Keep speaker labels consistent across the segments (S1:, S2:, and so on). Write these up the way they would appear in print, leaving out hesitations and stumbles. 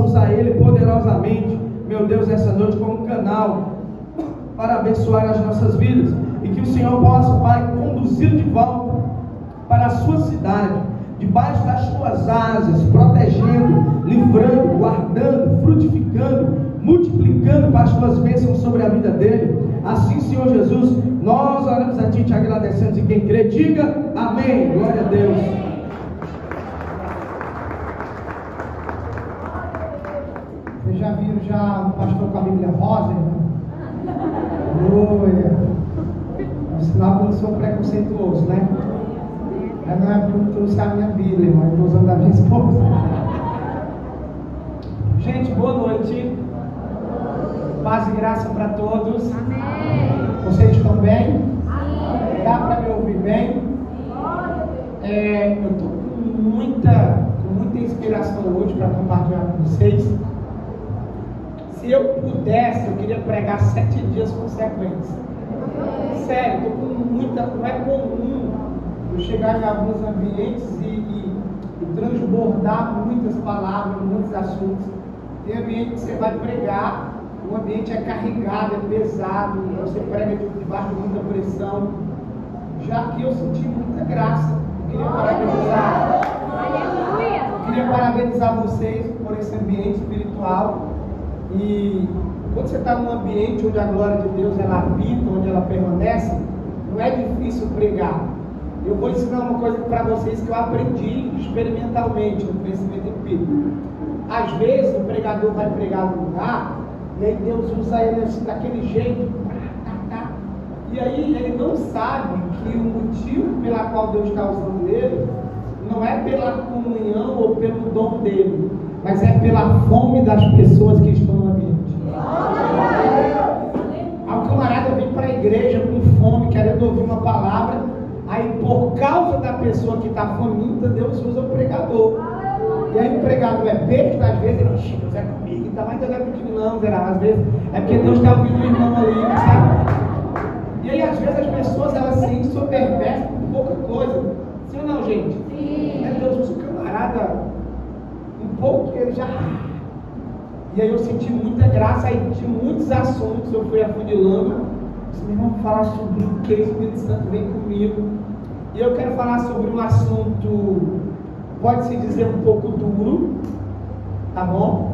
S1: usar ele poderosamente, meu Deus, essa noite como canal para abençoar as nossas vidas, e que o Senhor possa, Pai, conduzi-lo de volta para a sua cidade, debaixo das tuas asas, protegendo, livrando, guardando, frutificando, multiplicando para as tuas bênçãos sobre a vida dele. Assim, Senhor Jesus, nós oramos a Ti, te agradecemos, e quem crê, diga amém. Glória a Deus.
S2: Vocês já viram o pastor com a Bíblia rosa, irmão? Aleluia. É um sinal que eu não sou preconceituoso, né? Não é porque eu trouxe a minha Bíblia, irmão, eu estou usando a minha esposa. Gente, boa noite. Paz e graça para todos. Amém. Vocês estão bem? Amém. Dá para me ouvir bem? Eu estou com muita inspiração hoje para compartilhar com vocês. Se eu pudesse, eu queria pregar 7 dias consequentes. Sério, estou com muita. Não é comum eu chegar em alguns ambientes e transbordar muitas palavras, muitos assuntos. Tem ambiente que você vai pregar, o ambiente é carregado, é pesado, você prega debaixo de muita pressão. Já que eu senti muita graça, eu queria parabenizar vocês por esse ambiente espiritual. E quando você está num ambiente onde a glória de Deus ela habita, onde ela permanece, não é difícil pregar. Eu vou ensinar uma coisa para vocês que eu aprendi experimentalmente no conhecimento empírico. Às vezes o pregador vai pregar num lugar e aí Deus usa ele assim, daquele jeito, e aí ele não sabe que o motivo pela qual Deus está usando ele não é pela comunhão ou pelo dom dele, mas é pela fome das pessoas que estão no ambiente. Aí o camarada vem para a igreja com fome, querendo ouvir uma palavra, aí por causa da pessoa que está faminta, Deus usa o pregador. E aí o pregador é besta, às vezes ele chega, Deus é comigo, então vai entender contigo não, será? Às vezes é porque Deus está ouvindo o irmão ali, sabe? E aí às vezes as pessoas elas se ensoberbecem por pouca coisa. Sim ou não, gente? Sim. Aí Deus usa o camarada um pouco que ele já. E aí eu senti muita graça, aí tinha muitos assuntos, eu fui afunilando. Disse, meu irmão, falar sobre o que o Espírito Santo vem comigo. E eu quero falar sobre um assunto, pode-se dizer um pouco duro, tá bom?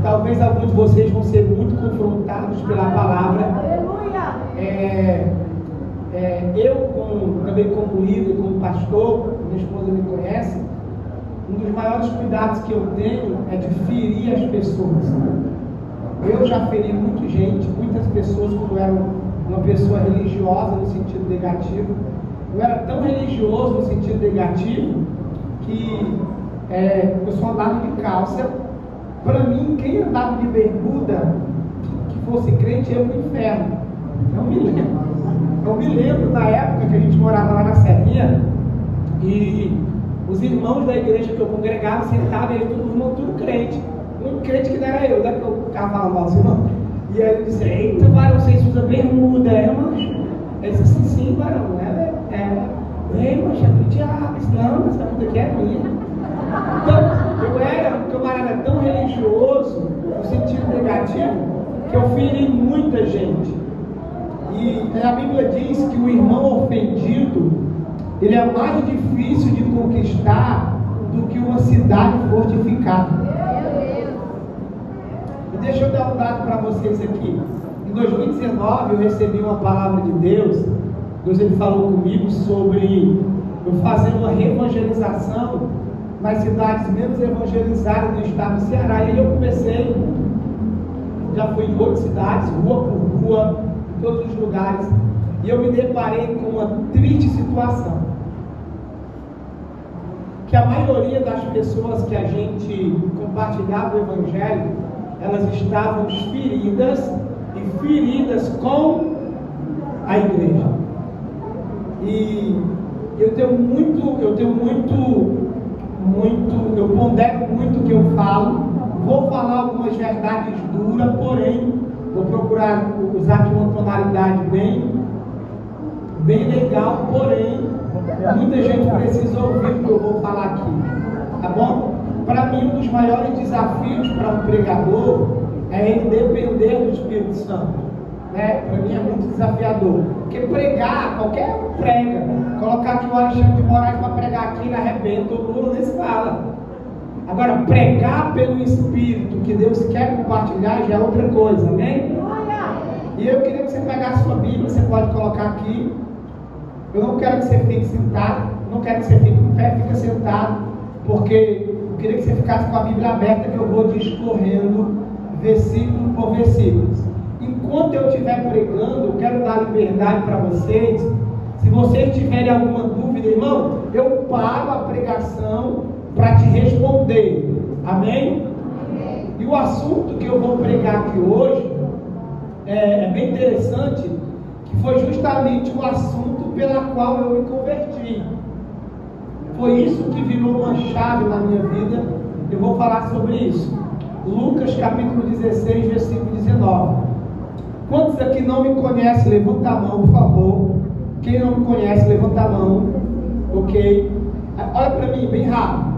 S2: Talvez alguns de vocês vão ser muito confrontados pela palavra. Aleluia! Também como líder, como pastor, minha esposa me conhece, um dos maiores cuidados que eu tenho é de ferir as pessoas. Eu já feri muitas pessoas quando eu era uma pessoa religiosa no sentido negativo. Eu era tão religioso no sentido negativo que eu só andava de calça. Para mim, quem andava de bermuda, que fosse crente, ia para o inferno. Eu me lembro da época que a gente morava lá na Serrinha e os irmãos da igreja que eu congregava sentavam, eles tudo crente. Um crente que não era eu, que eu ficava falando mal, irmão. E aí ele disse, eita, varão, vocês usam bermuda, mancho? Ele disse assim, sim, varão, ei, mancho, é do diabo, não, essa bermuda aqui é minha. Então, eu era um camarada tão religioso, no sentido negativo, que eu feri muita gente. E a Bíblia diz que o irmão ofendido, ele é mais difícil de conquistar do que uma cidade fortificada. E deixa eu dar um dado para vocês aqui. Em 2019 eu recebi uma palavra de Deus. Deus ele falou comigo sobre eu fazer uma reevangelização nas cidades menos evangelizadas do estado do Ceará. E aí eu comecei, já fui em 8 cidades, rua por rua, em todos os lugares, e eu me deparei com uma triste situação, que a maioria das pessoas que a gente compartilhava o Evangelho, elas estavam feridas com a igreja. E eu pondero muito o que eu falo, vou falar algumas verdades duras, porém, vou procurar usar de uma tonalidade bem legal, porém, muita gente precisa ouvir o que eu vou falar aqui, tá bom? para mim, um dos maiores desafios para um pregador é ele depender do Espírito Santo. Né? Para mim é muito desafiador. Porque pregar, qualquer um prega. Colocar aqui o Alexandre de Moraes para pregar aqui, ele arrebenta, o Lula nem se fala. Agora, pregar pelo Espírito que Deus quer compartilhar já é outra coisa, amém? E eu queria que você pegasse sua Bíblia, você pode colocar aqui. Eu não quero que você fique sentado, não quero que você fique em pé, fica sentado, porque eu queria que você ficasse com a Bíblia aberta, que eu vou discorrendo versículo por versículo. Enquanto eu estiver pregando, eu quero dar liberdade para vocês. Se vocês tiverem alguma dúvida, irmão, eu paro a pregação para te responder. Amém? E o assunto que eu vou pregar aqui hoje é bem interessante, que foi justamente o assunto pela qual eu me converti. Foi isso que virou uma chave na minha vida. Eu vou falar sobre isso. Lucas capítulo 16, versículo 19. Quantos aqui não me conhecem? Levanta a mão, por favor. Quem não me conhece, levanta a mão. Ok? Olha para mim, bem rápido.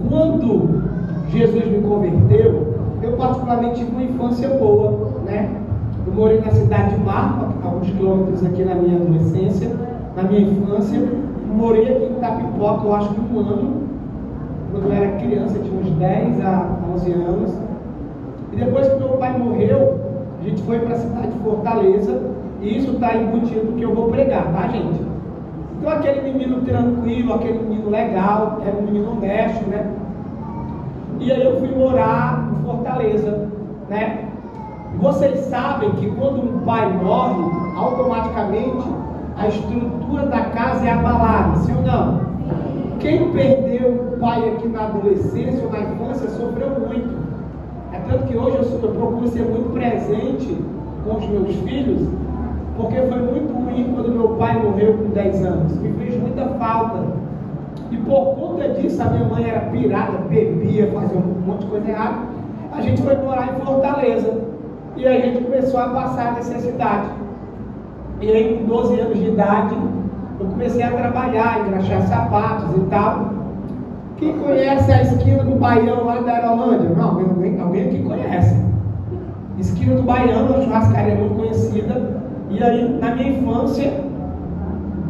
S2: Quando Jesus me converteu, eu particularmente tive uma infância boa, né? Eu morei na cidade de Marco, alguns quilômetros aqui na minha adolescência, na minha infância. Morei aqui em Itapipoca, eu acho que um ano. Quando eu era criança, eu tinha uns 10 a 11 anos. E depois que meu pai morreu, a gente foi para a cidade de Fortaleza. E isso está embutido no que eu vou pregar, tá, gente? Então, aquele menino tranquilo, aquele menino legal, era um menino honesto, né? E aí eu fui morar em Fortaleza, né? Vocês sabem que quando um pai morre, automaticamente a estrutura da casa é abalada, sim ou não? Quem perdeu o pai aqui na adolescência ou na infância sofreu muito. É tanto que hoje eu procuro ser muito presente com os meus filhos, porque foi muito ruim quando meu pai morreu com 10 anos. Me fez muita falta. E por conta disso, a minha mãe era pirata, bebia, fazia um monte de coisa errada. A gente foi morar em Fortaleza. E a gente começou a passar necessidade. E aí, com 12 anos de idade, eu comecei a trabalhar, engraxar sapatos e tal. Quem conhece a esquina do Baião lá da Aerolândia? Não, alguém aqui conhece. Esquina do Baião, uma churrascaria muito conhecida. E aí, na minha infância,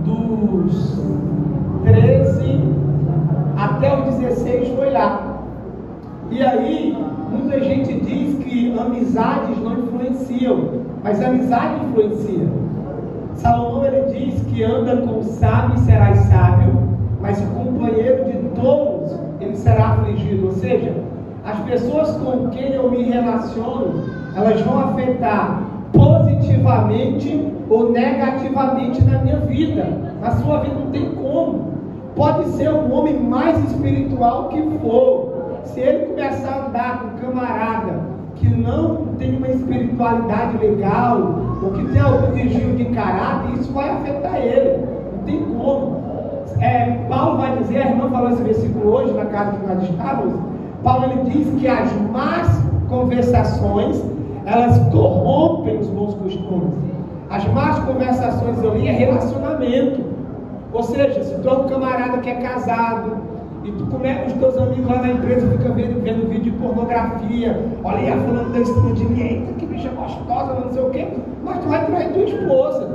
S2: dos 13 até os 16 foi lá. E aí, muita gente diz que amizades não influenciam, mas a amizade influencia. Salomão, ele diz que anda com o sábio e serás sábio, mas o companheiro de todos, ele será afligido. Ou seja, as pessoas com quem eu me relaciono, elas vão afetar positivamente ou negativamente na minha vida. Na sua vida não tem como. Pode ser um homem mais espiritual que for. Se ele começar a andar com um camarada que não tem uma espiritualidade legal, ou que tem algum desvio de caráter, isso vai afetar ele. Não tem como. Paulo vai dizer, a irmã falou esse versículo hoje na casa que nós estávamos. Paulo, ele diz que as más conversações, elas corrompem os bons costumes. As más conversações ali é relacionamento. Ou seja, se tu é um camarada que é casado e tu começa os teus amigos lá na empresa, fica vendo vídeo de pornografia, olha aí a fulana da explodindo, eita, que bicha gostosa, não sei o quê, mas tu vai trair tua esposa.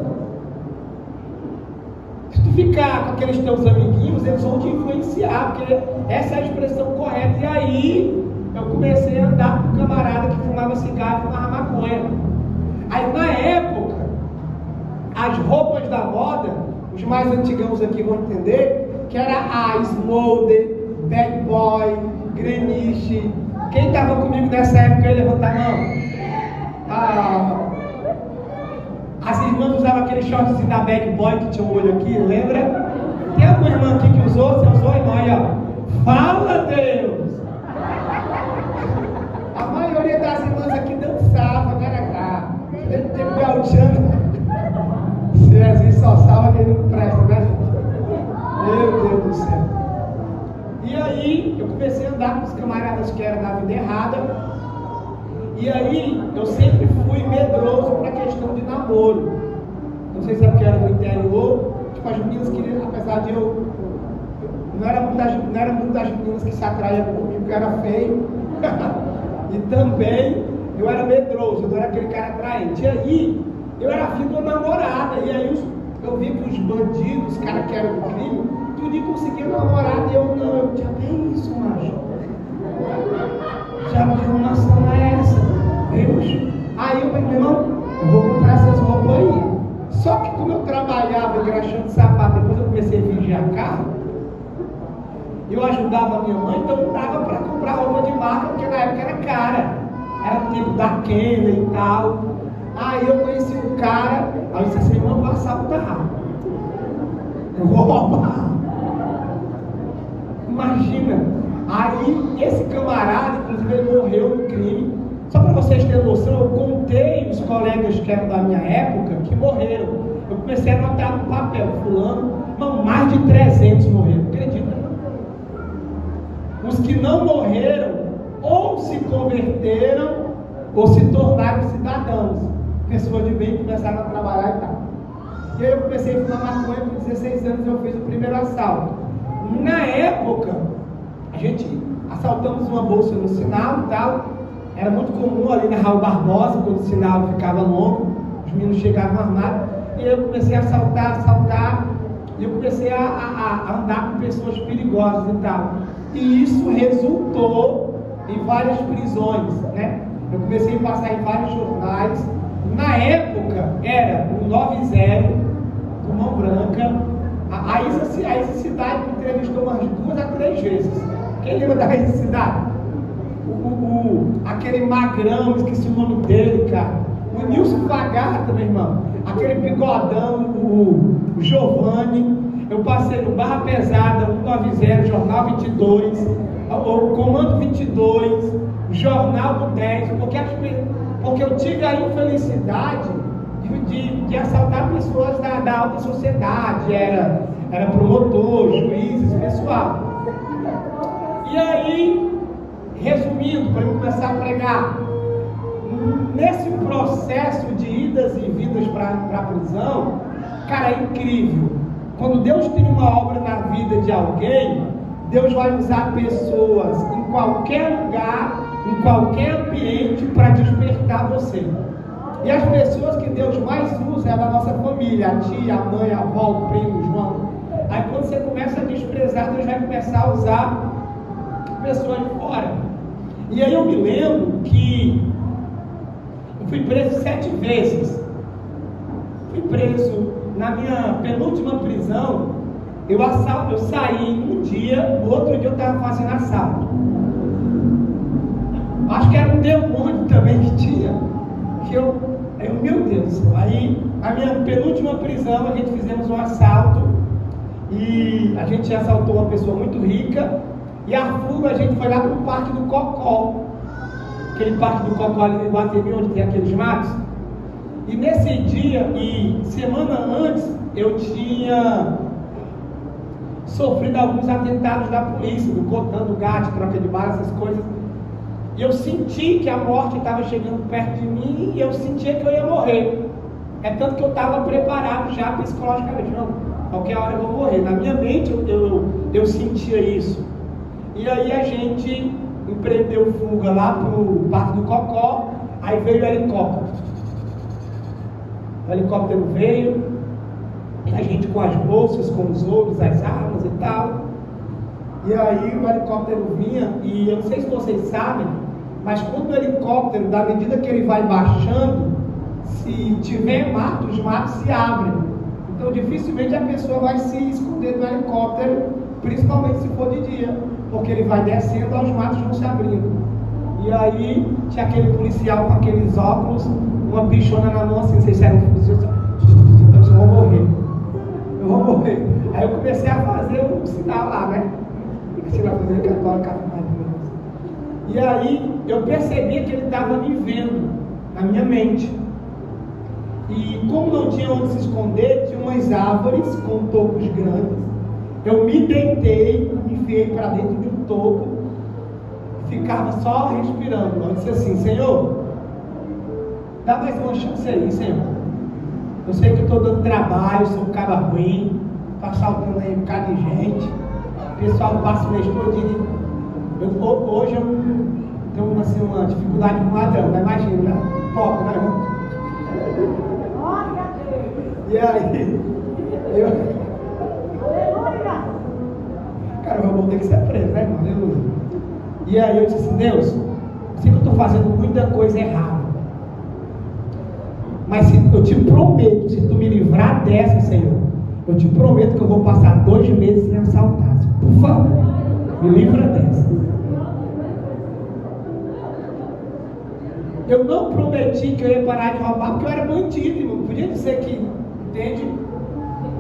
S2: Se tu ficar com aqueles teus amiguinhos, eles vão te influenciar, porque essa é a expressão correta. E aí eu comecei a andar com um camarada que fumava cigarro e fumava maconha. Aí na época, as roupas da moda, os mais antigãos aqui vão entender, que era a Smolder, Bad Boy, Greenwich. Quem estava comigo nessa época, ele levanta a mão. As irmãs usavam aquele shortzinho da Bad Boy que tinha um olho aqui, lembra? Tem alguma irmã aqui que usou? Você usou, irmã? Aí, ó. Fala, Deus! A maioria das irmãs aqui dançava, né? Ele tem o Belchano. Jesus só salva quem não presta, né, gente? Meu Deus do céu. E aí, eu comecei a andar com os camaradas que eram da vida errada. E aí, eu sempre fui medroso para a questão de namoro. Não sei se é porque era do interior. Tipo, as meninas queriam, apesar de eu não era muito das meninas que se atraíam por mim, porque eu era feio. E também eu era medroso, eu não era aquele cara atraente. E aí, eu era filho de uma namorada. E aí eu vi que os bandidos, os caras que eram do crime, tudo conseguiam namorar. E eu não, eu tinha bem isso, macho. Já que arrumação é essa? Deus. Aí eu falei, meu irmão, eu vou comprar essas roupas aí. Só que como eu trabalhava engraxando sapato, depois eu comecei a vigiar carro, eu ajudava a minha mãe, então não dava para comprar roupa de marca, porque na época era cara. Era tipo da Kenner e tal. Aí eu conheci um cara, aí eu disse assim, irmão, vou assaltar. Eu vou roubar. Imagina. Aí esse camarada, inclusive, ele morreu no crime. Só para vocês terem noção, eu contei os colegas que eram da minha época que morreram. Eu comecei a anotar no papel, fulano, não, mais de 300 morreram, acredita? Os que não morreram, ou se converteram, ou se tornaram cidadãos. Pessoas de bem começaram a trabalhar e tal. E aí eu comecei a fumar maconha, com 16 anos eu fiz o primeiro assalto. Na época, a gente assaltamos uma bolsa no sinal e tal. Era muito comum ali na Raul Barbosa, quando o sinal ficava longo, os meninos chegavam armados. E aí eu comecei a assaltar, e eu comecei a andar com pessoas perigosas e tal. E isso resultou em várias prisões, né? Eu comecei a passar em vários jornais. Na época, era o 90, do Mão Branca. A Isa Cidade me entrevistou umas 2 a 3 vezes. Quem lembra da Isa Cidade? Aquele magrão, esqueci o nome dele, cara. O Nilson Fagata, meu irmão. Aquele bigodão, o Giovanni. Eu passei no Barra Pesada, 190, Jornal 22, o Comando 22, Jornal do 10, porque eu tive a infelicidade de assaltar pessoas da alta sociedade, era promotor, juízes, pessoal. E aí, resumindo, para eu começar a pregar, nesse processo de idas e vindas para a prisão, cara, é incrível. Quando Deus tem uma obra na vida de alguém, Deus vai usar pessoas em qualquer lugar, em qualquer ambiente para despertar você. E as pessoas que Deus mais usa é da nossa família, a tia, a mãe, a avó, o primo, o João. Aí quando você começa a desprezar, Deus vai começar a usar pessoas de fora. E aí eu me lembro que eu fui preso 7 vezes. Fui preso na minha penúltima prisão. Eu saí um dia, no outro dia eu estava fazendo assalto. Acho que era um demônio também que tinha. Meu Deus. Aí, na minha penúltima prisão, a gente fizemos um assalto. E a gente assaltou uma pessoa muito rica. E a fuga, a gente foi lá para o Parque do Cocó. Aquele Parque do Cocó ali no Guatemi, onde tem aqueles matos. E nesse dia, e semana antes, eu tinha sofrido alguns atentados da polícia, do Cotan, do GAT, troca de bala, essas coisas. E eu senti que a morte estava chegando perto de mim e eu sentia que eu ia morrer. É tanto que eu estava preparado já psicologicamente. Não, qualquer hora eu vou morrer. Na minha mente eu sentia isso. E aí a gente empreendeu fuga lá pro Parque do Cocó. Aí veio o helicóptero. O helicóptero veio, e a gente com as bolsas, com os ouros, as armas e tal. E aí o helicóptero vinha, e eu não sei se vocês sabem, mas quando o helicóptero, da medida que ele vai baixando, se tiver mato, os matos se abrem. Então dificilmente a pessoa vai se esconder no helicóptero, principalmente se for de dia, porque ele vai descendo, os matos vão se abrindo. E aí tinha aquele policial com aqueles óculos, uma bichona na mão assim, não sei se era um fuzil, eu disse, eu vou morrer. Aí eu comecei a fazer um sinal lá, né? Sinal fazer católico. E aí eu percebi que ele estava me vendo na minha mente. E como não tinha onde se esconder, tinha umas árvores com tocos grandes. Eu me deitei, me enfiei para dentro de um toco, ficava só respirando. Eu disse assim, Senhor, dá mais uma chance aí, Senhor. Eu sei que eu estou dando trabalho, sou um cara ruim, estou assaltando aí um bocado de gente. O pessoal passa o mês todinho. Hoje eu tenho assim, uma dificuldade com ladrão, né? Imagina, né? Pouco, né, irmão? E aí, cara, eu vou ter que ser preso, né, irmão? Aleluia. E aí eu disse assim, Deus, eu sei que eu estou fazendo muita coisa errada. Mas eu te prometo, se tu me livrar dessa, Senhor, eu te prometo que eu vou passar 2 meses sem assaltar. Por favor, me livra dessa. Eu não prometi que eu ia parar de roubar, porque eu era bandido, irmão. Podia dizer que, entende?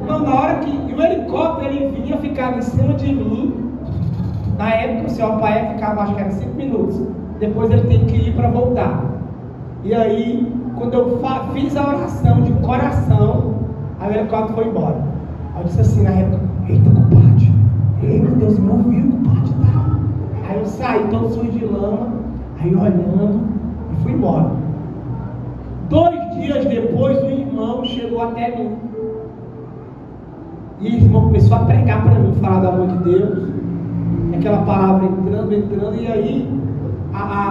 S2: Não, na hora que o helicóptero ele vinha, ficava em cima de mim. Na época o seu pai ficava, acho que era 5 minutos. Depois ele tem que ir para voltar. E aí, quando eu fiz a oração de coração, aí o helicóptero foi embora. Aí eu disse assim na época, eita, compadre, ei meu Deus, me ouviu, compadre, tá? Aí eu saí todo sujo de lama, aí olhando, e fui embora. 2 dias depois, o irmão chegou até mim. E o irmão começou a pregar para mim, falar do amor de Deus, aquela palavra entrando, e aí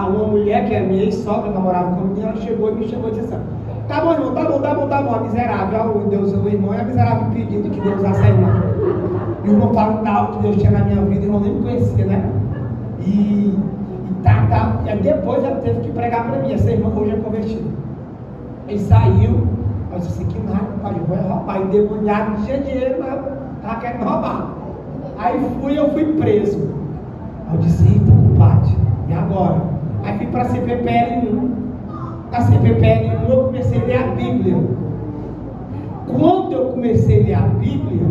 S2: uma mulher que é minha ex-sogra, namorava comigo, ela chegou e me chamou e disse assim, tá bom, irmão, tá bom, a miserável, o irmão é a miserável pedindo que Deus essa irmã. E o irmão falou tal que Deus tinha na minha vida, o irmão nem me conhecia, né? E aí depois ela teve que pregar para mim, essa irmã hoje é convertida. Ele saiu, eu disse assim, que nada, pai, eu vou roubar, e demoniado, não tinha dinheiro, mas estava querendo roubar. Aí eu fui preso. Aí eu disse, eita, compadre, e agora? Aí fui para a CPPL 1. Na CPPL 1 eu comecei a ler a Bíblia. Quando eu comecei a ler a Bíblia,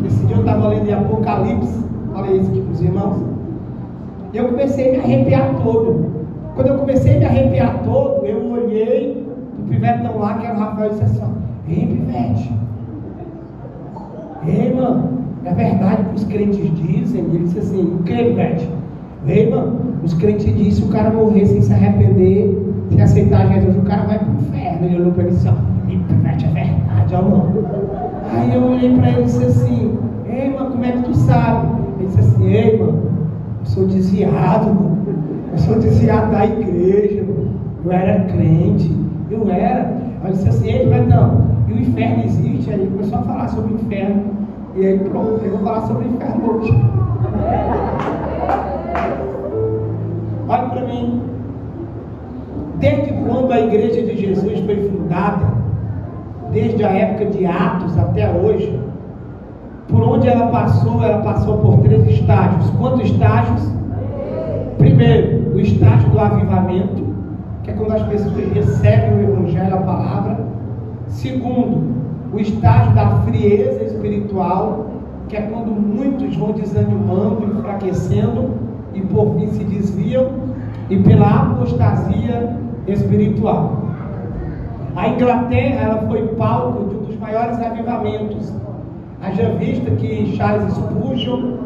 S2: esse dia eu estava lendo em Apocalipse, falei isso aqui para os irmãos, eu comecei a me arrepiar todo. Quando eu comecei a me arrepiar todo, eu olhei o pivetão lá, que era o Rafael, e disse assim, ei, pivete, ei, mano, é verdade que os crentes dizem? Ele disse assim, o que, pivete? Ei, mano, os crentes dizem, se o cara morrer sem se arrepender, sem aceitar Jesus, o cara vai pro inferno. Ele olhou para ele e disse, ei, pivete, é verdade, ó, mano. Aí eu olhei para ele e disse assim, ei, mano, como é que tu sabe? Ele disse assim, ei, mano, eu sou desviado, mano. Eu sou desviado da igreja, mano. Eu era crente. Eu era. Aí eu disse assim, ei, Betão, e o inferno existe? Aí ele começou a falar sobre o inferno. E aí pronto, eu vou falar sobre o inferno hoje. Olha para mim. Desde quando a igreja de Jesus foi fundada, desde a época de Atos até hoje, por onde ela passou por 3 estágios. Quantos estágios? Primeiro, o estágio do avivamento, que é quando as pessoas recebem o evangelho, a palavra. Segundo, o estágio da frieza espiritual, que é quando muitos vão desanimando, enfraquecendo e por fim se desviam, e pela apostasia espiritual. A Inglaterra, ela foi palco de um dos maiores avivamentos. Haja vista que Charles Spurgeon,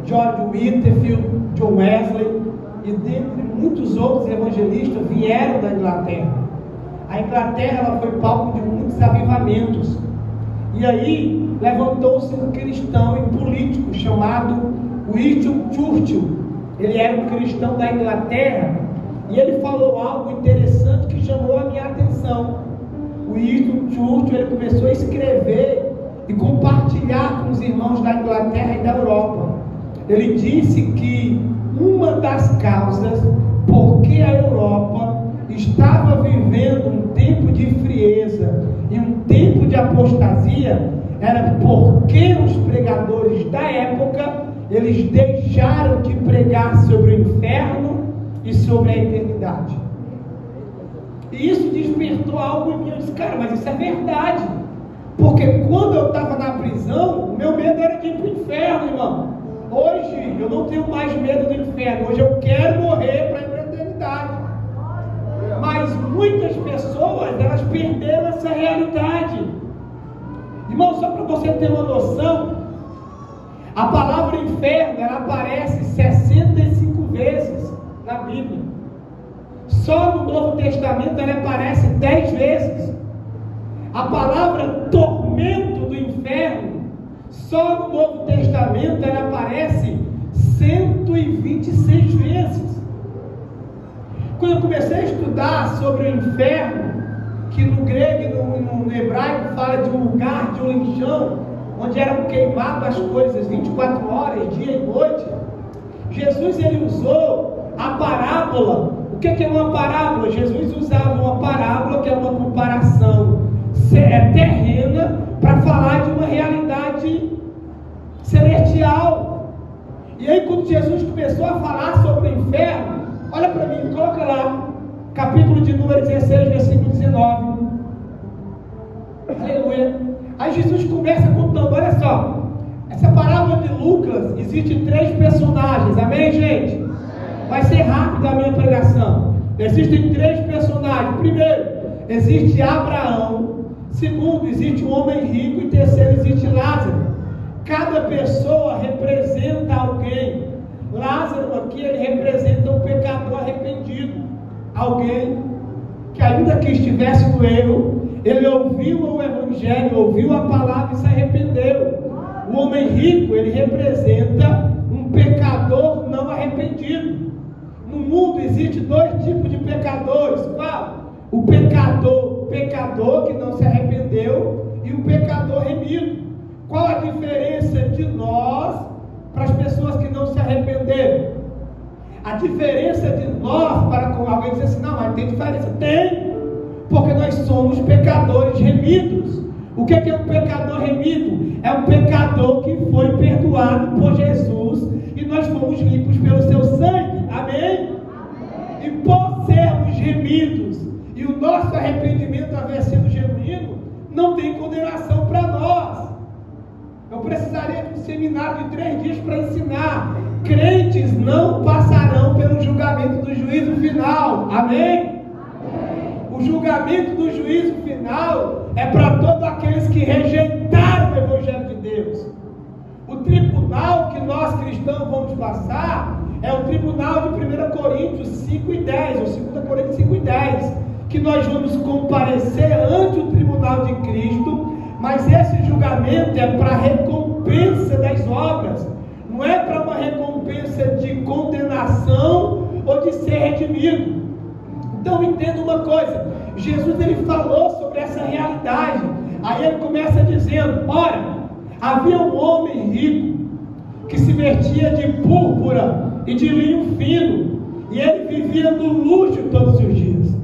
S2: George Whitefield, John Wesley e dentre muitos outros evangelistas vieram da Inglaterra. A Inglaterra, ela foi palco de muitos avivamentos. E aí levantou-se um cristão e político chamado Winston Churchill. Ele era um cristão da Inglaterra e ele falou algo interessante que chamou a minha atenção. O Winston Churchill, ele começou a escrever e compartilhar com os irmãos da Inglaterra e da Europa. Ele disse que uma das causas porque a Europa estava vivendo um tempo de frieza e um tempo de apostasia era porque os pregadores da época, eles deixaram de pregar sobre o inferno e sobre a eternidade. E isso despertou algo em mim. Eu disse, cara, mas isso é verdade. Porque quando eu estava na prisão, o meu medo era de ir para o inferno, irmão. Hoje eu não tenho mais medo do inferno. Hoje eu quero morrer para ir para a eternidade. Mas muitas pessoas, elas perderam essa realidade. Irmão, só para você ter uma noção, a palavra inferno, ela aparece 65 vezes na Bíblia. Só no Novo Testamento ela aparece 10 vezes. A palavra tormento do inferno, só no Novo Testamento ela aparece 126 vezes. Quando eu comecei a estudar sobre o inferno, que no grego e no hebraico fala de um lugar, de um lixão, onde eram queimadas as coisas 24 horas, dia e noite, Jesus ele usou a parábola. O que é uma parábola? Jesus usava uma parábola que é uma comparação terrena para falar de uma realidade celestial. E aí quando Jesus começou a falar sobre o inferno, olha para mim, coloca lá, capítulo de número 16, versículo 19. Aleluia. Aí Jesus começa contando, olha só, essa parábola de Lucas, existe 3 personagens, amém, gente? Vai ser rápido a minha pregação. Existem 3 personagens. Primeiro, existe Abraão. Segundo, existe um homem rico. E terceiro, existe Lázaro. Cada pessoa representa alguém. Lázaro aqui, ele representa um pecador arrependido. Alguém que ainda que estivesse no erro, ele ouviu o evangelho, ouviu a palavra e se arrependeu. O homem rico, ele representa um pecador não arrependido. No mundo existe 2 tipos de pecadores. Qual? O pecador que não se arrependeu, e o pecador remido. Qual a diferença de nós para as pessoas que não se arrependeram? A diferença de nós para com alguém dizer assim, não, mas tem diferença. Tem, porque nós somos pecadores remidos. O que é um pecador remido? É um pecador que foi perdoado por Jesus e nós fomos limpos pelo seu sangue. Amém? E por sermos remidos e o nosso arrependimento haver sido genuíno, não tem condenação para nós. Eu precisaria de um seminário de 3 dias para ensinar. Crentes não passarão pelo julgamento do juízo final. Amém? O julgamento do juízo final é para todos aqueles que rejeitaram o Evangelho de Deus. O tribunal que nós cristãos vamos passar é o tribunal de 1 Coríntios 5 e 10, ou 2 Coríntios 5 e 10, que nós vamos comparecer ante o tribunal de Cristo, mas esse julgamento é para recompensa das obras, não é para uma recompensa de condenação ou de ser redimido. Então entenda uma coisa, Jesus ele falou sobre essa realidade, aí ele começa dizendo, ora, havia um homem rico, que se vestia de púrpura e de linho fino, e ele vivia no luxo todos os dias.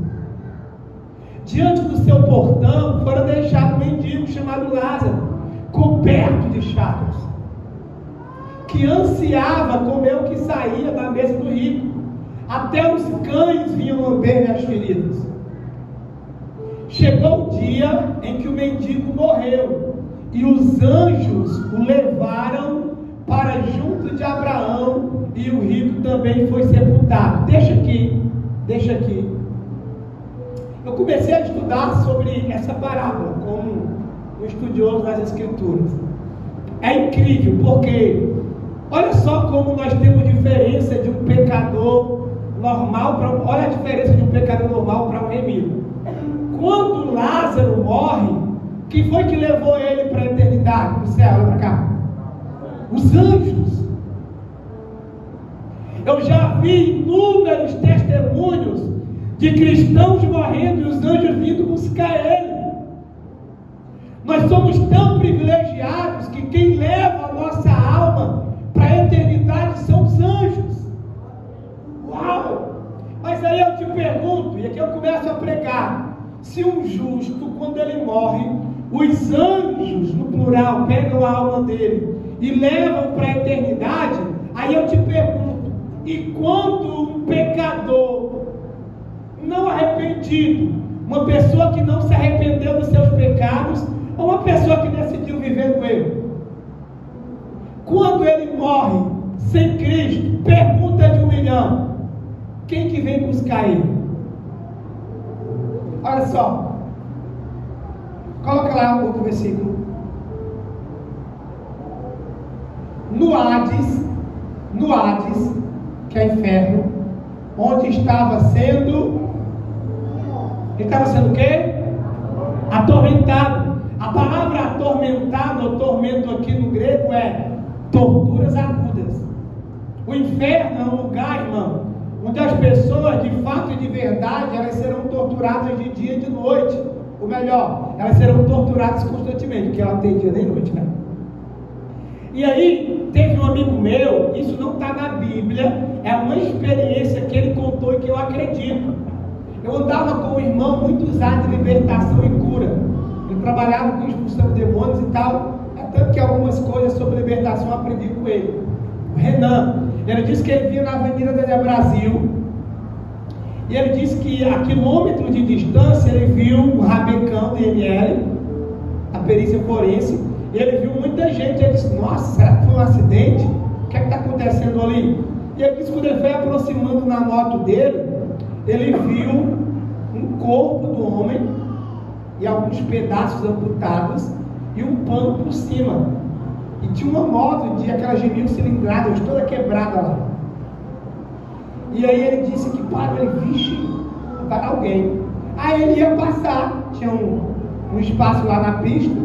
S2: Diante do seu portão, fora deixado um mendigo chamado Lázaro, coberto de chagas, que ansiava comer o que saía da mesa do rico. Até os cães vinham lamber as feridas. Chegou o dia em que o mendigo morreu, e os anjos o levaram para junto de Abraão, e o rico também foi sepultado. Deixa aqui. Eu comecei a estudar sobre essa parábola como um estudioso das Escrituras. É incrível, porque olha só como nós temos diferença de um pecador normal olha a diferença de um pecador normal para um remido. Quando Lázaro morre, quem foi que levou ele para a eternidade, para o céu? Olha para cá. Os anjos. Eu já vi inúmeros testemunhos de cristãos morrendo e os anjos vindo buscar ele. Nós somos tão privilegiados que quem leva a nossa alma para a eternidade são os anjos. Uau! Mas aí eu te pergunto, e aqui eu começo a pregar, se um justo, quando ele morre, os anjos, no plural, pegam a alma dele e levam para a eternidade, aí eu te pergunto, e quando um pecador não arrependido, uma pessoa que não se arrependeu dos seus pecados, ou uma pessoa que decidiu viver no erro, quando ele morre sem Cristo, pergunta de 1 milhão, quem que vem buscar ele? Olha só, coloca lá outro versículo. No Hades, que é inferno, onde estava sendo, ele estava sendo o quê? Atormentado. A palavra atormentado ou tormento aqui no grego é torturas agudas. O inferno é um lugar, irmão, onde as pessoas, de fato e de verdade, elas serão torturadas de dia e de noite. Ou melhor, elas serão torturadas constantemente, porque ela não tem dia nem noite, né? E aí, teve um amigo meu, isso não está na Bíblia, é uma experiência que ele contou e que eu acredito. Eu andava com um irmão muito usado de libertação e cura. Ele trabalhava com expulsão de demônios e tal, até que algumas coisas sobre libertação eu aprendi com ele. O Renan, ele disse que ele vinha na Avenida da Brasil, e ele disse que a quilômetros de distância ele viu um rabecão de IML, a perícia forense, e ele viu muita gente. Ele disse: nossa, será que foi um acidente? O que é que está acontecendo ali? E ele disse que quando ele foi aproximando na moto dele, ele viu um corpo do homem e alguns pedaços amputados e um pano por cima, e tinha uma moto de aquelas de 1000 cilindradas toda quebrada lá. E aí ele disse que parou, ele, vixe, para alguém. Aí ele ia passar, tinha um espaço lá na pista.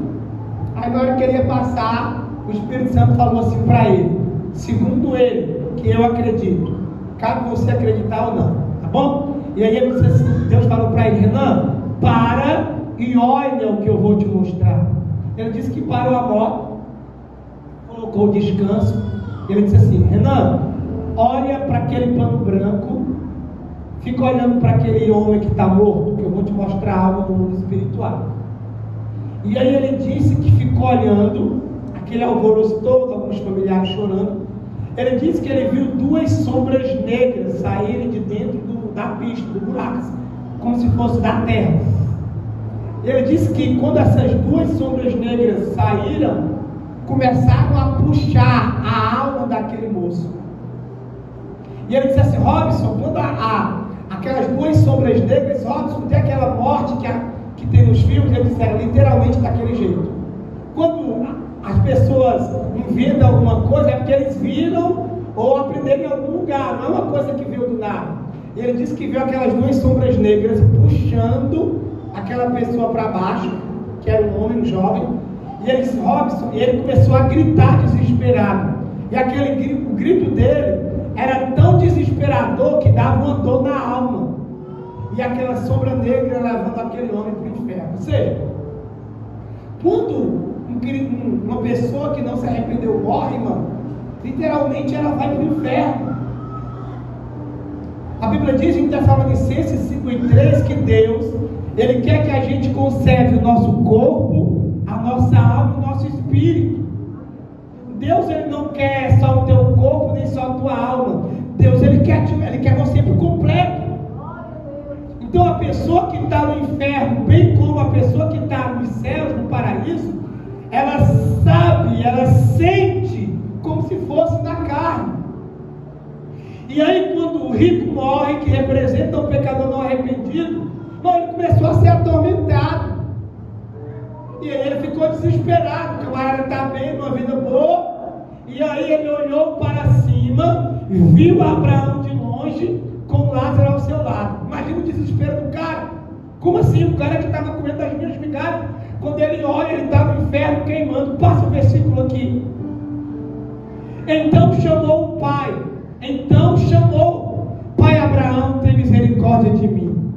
S2: Aí na hora que ele ia passar, o Espírito Santo falou assim para ele, segundo ele, que eu acredito, cabe você acreditar ou não, tá bom? E aí ele disse assim, Deus falou para ele: Renan, para e olha o que eu vou te mostrar. Ele disse que parou a moto, colocou o descanso. Ele disse assim: Renan, olha para aquele pano branco, fica olhando para aquele homem que está morto, que eu vou te mostrar algo do mundo espiritual. E aí ele disse que ficou olhando, aquele alvoroço todo, alguns familiares chorando. Ele disse que ele viu 2 sombras negras saírem de dentro da pista, do buraco, como se fosse da terra. Ele disse que quando essas 2 sombras negras saíram, começaram a puxar a alma daquele moço. E ele disse assim: Robson, quando aquelas 2 sombras negras, Robson, tem aquela morte que tem nos filmes, eles disseram literalmente daquele jeito. Quando as pessoas inventam alguma coisa, é porque eles viram ou aprenderam em algum lugar, não é uma coisa que veio do nada. E ele disse que viu aquelas 2 sombras negras puxando aquela pessoa para baixo, que era um homem, um jovem. E ele disse: Robson, e ele começou a gritar desesperado. E o grito dele era tão desesperador que dava uma dor na alma. E aquela sombra negra levando aquele homem para o inferno. Ou seja, quando uma pessoa que não se arrependeu morre, irmão, literalmente ela vai para o inferno. A Bíblia diz em Tessalonicenses 5:3 que Deus, Ele quer que a gente conserve o nosso corpo, a nossa alma e o nosso espírito. Deus, Ele não quer só o teu corpo, nem só a tua alma. Deus, Ele quer você por completo. Então a pessoa que está no inferno, bem como a pessoa que está nos céus, no paraíso, ela sabe, ela sente como se fosse na carne. E aí quando o rico morre, que representa um pecador não arrependido, ele começou a ser atormentado. E aí ele ficou desesperado, porque o camarada está bem, numa vida boa. E aí ele olhou para cima, viu Abraão de longe, com Lázaro ao seu lado. Imagina o desespero do cara. Como assim? O cara que estava comendo as minhas migalhas, quando ele olha, ele está no inferno queimando. Passa o versículo aqui. Então chamou o pai. Pai Abraão, tem misericórdia de mim.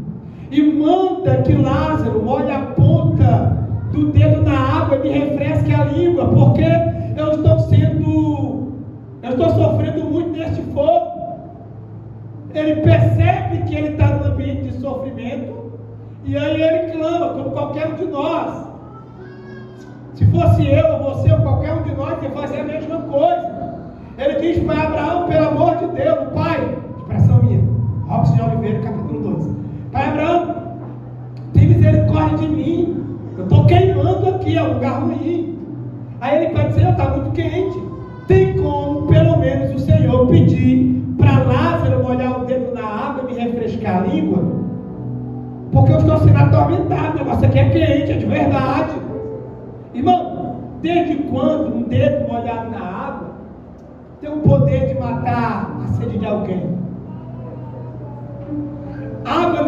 S2: E manda que Lázaro molhe a ponta do dedo na água e me refresque a língua, porque eu estou sofrendo muito neste fogo. Ele percebe que ele está num ambiente de sofrimento, e aí ele clama, como qualquer um de nós. Se fosse eu, ou você, ou qualquer um de nós, ia fazer a mesma coisa. Ele diz para Abraão: pelo amor de Deus, pai, expressão minha, Robson de Oliveira, capítulo 2. Pai Abraão, tem misericórdia de mim, eu estou queimando aqui, é um lugar ruim. Aí ele vai dizer: está muito quente. Tem como, pelo menos, o Senhor pedir para Lázaro molhar o dedo na água e me refrescar a língua? Porque eu estou sendo atormentado, o negócio aqui é quente, é de verdade. Irmão, desde quando um dedo molhado na água tem o poder de matar a sede de alguém? Água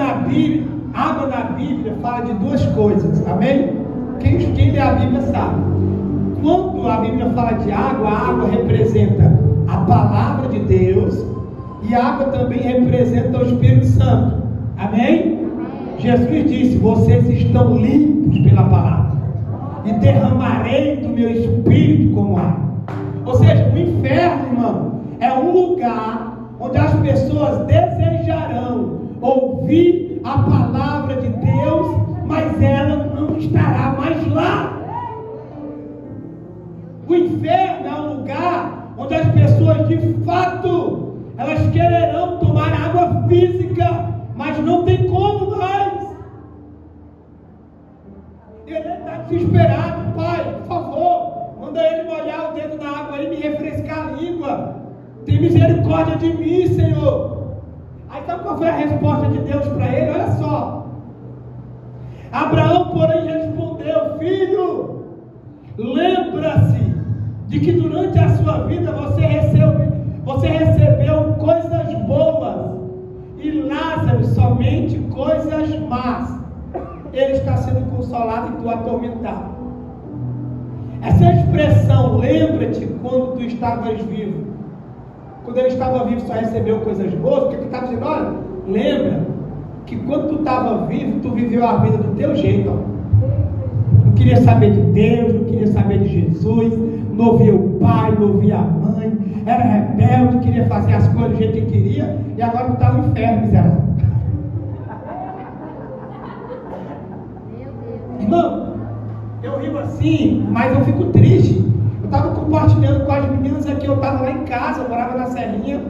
S2: na Bíblia fala de 2 coisas, amém? Quem lê a Bíblia sabe. Quando a Bíblia fala de água, a água representa a palavra de de Deus, e a água também representa o Espírito Santo. Amém? Jesus disse: vocês estão limpos pela palavra, e derramarei do meu Espírito como água. Ou seja, o inferno, irmão, é um lugar onde as pessoas desejarão ouvir a palavra de Deus, mas ela não estará mais lá. O inferno é um lugar onde as pessoas, de fato, elas quererão tomar água física, mas não tem como mais. Ele está desesperado: pai, por favor, manda ele molhar o dedo na água e me refrescar a língua. Tem misericórdia de mim, Senhor. Aí sabe qual foi a resposta de Deus para ele? Olha só. Abraão, porém, respondeu: filho, lembra-se de que durante a sua vida você recebeu coisas boas, e Lázaro somente coisas más. Ele está sendo consolado e tu atormentado. Essa expressão, lembra-te quando tu estavas vivo. Quando ele estava vivo só recebeu coisas boas, porque ele estava dizendo: olha, lembra que quando tu estava vivo, tu viveu a vida do teu jeito, ó. Não queria saber de Deus, não queria saber de Jesus, não ouvia o pai, não ouvia a mãe, era rebelde, queria fazer as coisas do jeito que queria, e agora tu está no inferno, miserável. Irmão, eu rio assim, mas eu fico triste. Eu estava compartilhando com as meninas aqui, eu estava lá em casa, eu morava na Serrinha,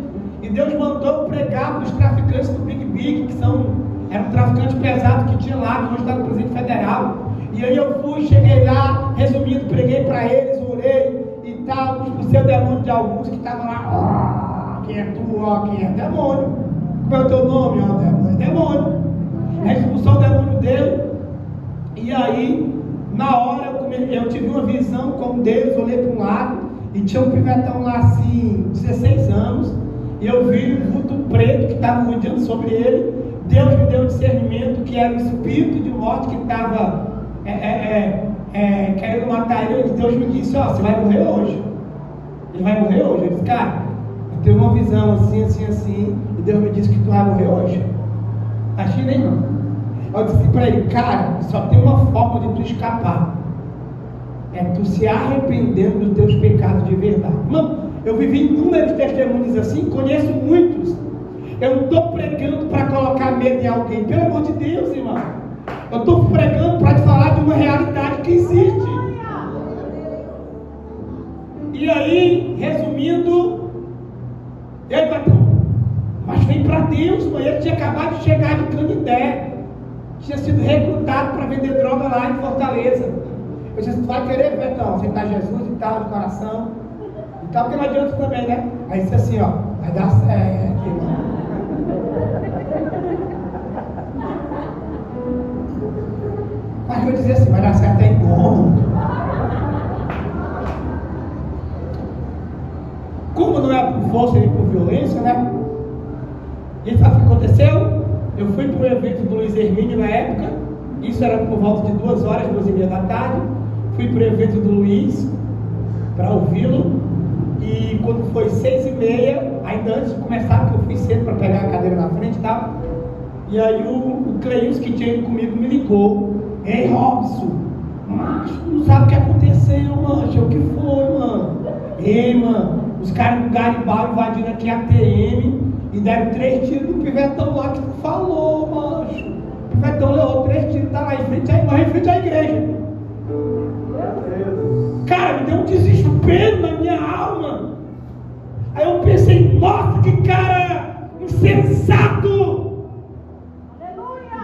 S2: e Deus mandou pregar para os traficantes do Big Big, que era um traficante pesado que tinha lá, que hoje está no Presidente Federal. E aí eu cheguei lá, resumindo, preguei para eles, orei e tal, expulsei o demônio de alguns que estavam lá. Quem é tu? Quem é demônio? Como é o teu nome? Demônio. Demônio. Aí expulsou o demônio dele. E aí, na hora, eu tive uma visão com Deus, olhei para um lado, e tinha um pivetão lá assim, 16 anos, e eu vi um vulto preto que estava rodeando sobre ele. Deus me deu um discernimento que era o espírito de morte que estava querendo matar ele. Deus me disse: ó, você vai morrer hoje. Ele vai morrer hoje. Eu disse: cara, eu tenho uma visão assim, assim, assim, e Deus me disse que tu vai morrer hoje. Achei, né, irmão? Eu disse para ele: cara, só tem uma forma de tu escapar, é tu se arrependendo dos teus pecados de verdade. Irmão, eu vivi inúmeros testemunhos assim, conheço muitos. Eu não estou pregando para colocar medo em alguém, pelo amor de Deus, irmão. Eu estou pregando para te falar de uma realidade que existe. E aí, resumindo, ele vai, mas vem para Deus, mãe. Ele tinha acabado de chegar de Canindé, tinha sido recrutado para vender droga lá em Fortaleza. Eu disse: tu vai querer, Betão, aceitar Jesus e tal, no coração e tal, porque não adianta também, né? Aí disse assim: ó, vai dar certo, irmão. Mas eu dizia assim: vai dar certo aí como? Como não é por força nem por violência, né? E sabe o que aconteceu? Eu fui para o evento do Luiz Hermínio na época, isso era por volta de 2 horas, 2h30 da tarde. Fui para o evento do Luiz para ouvi-lo, e quando foi 6h30, ainda antes de começar, porque eu fui cedo para pegar a cadeira na frente e tal, e aí o Cleils, que tinha ido comigo, me ligou: ei, Robson, macho, não sabe o que aconteceu, mancho? O que foi, mano? Ei, mano, os caras do Garibaldi invadiram aqui a TM e deram 3 tiros no pivetão lá que tu falou, mancho. O pivetão levou 3 tiros, tá lá em frente à igreja. Cara, me deu um desespero na minha alma. Aí eu pensei: nossa, que cara insensato.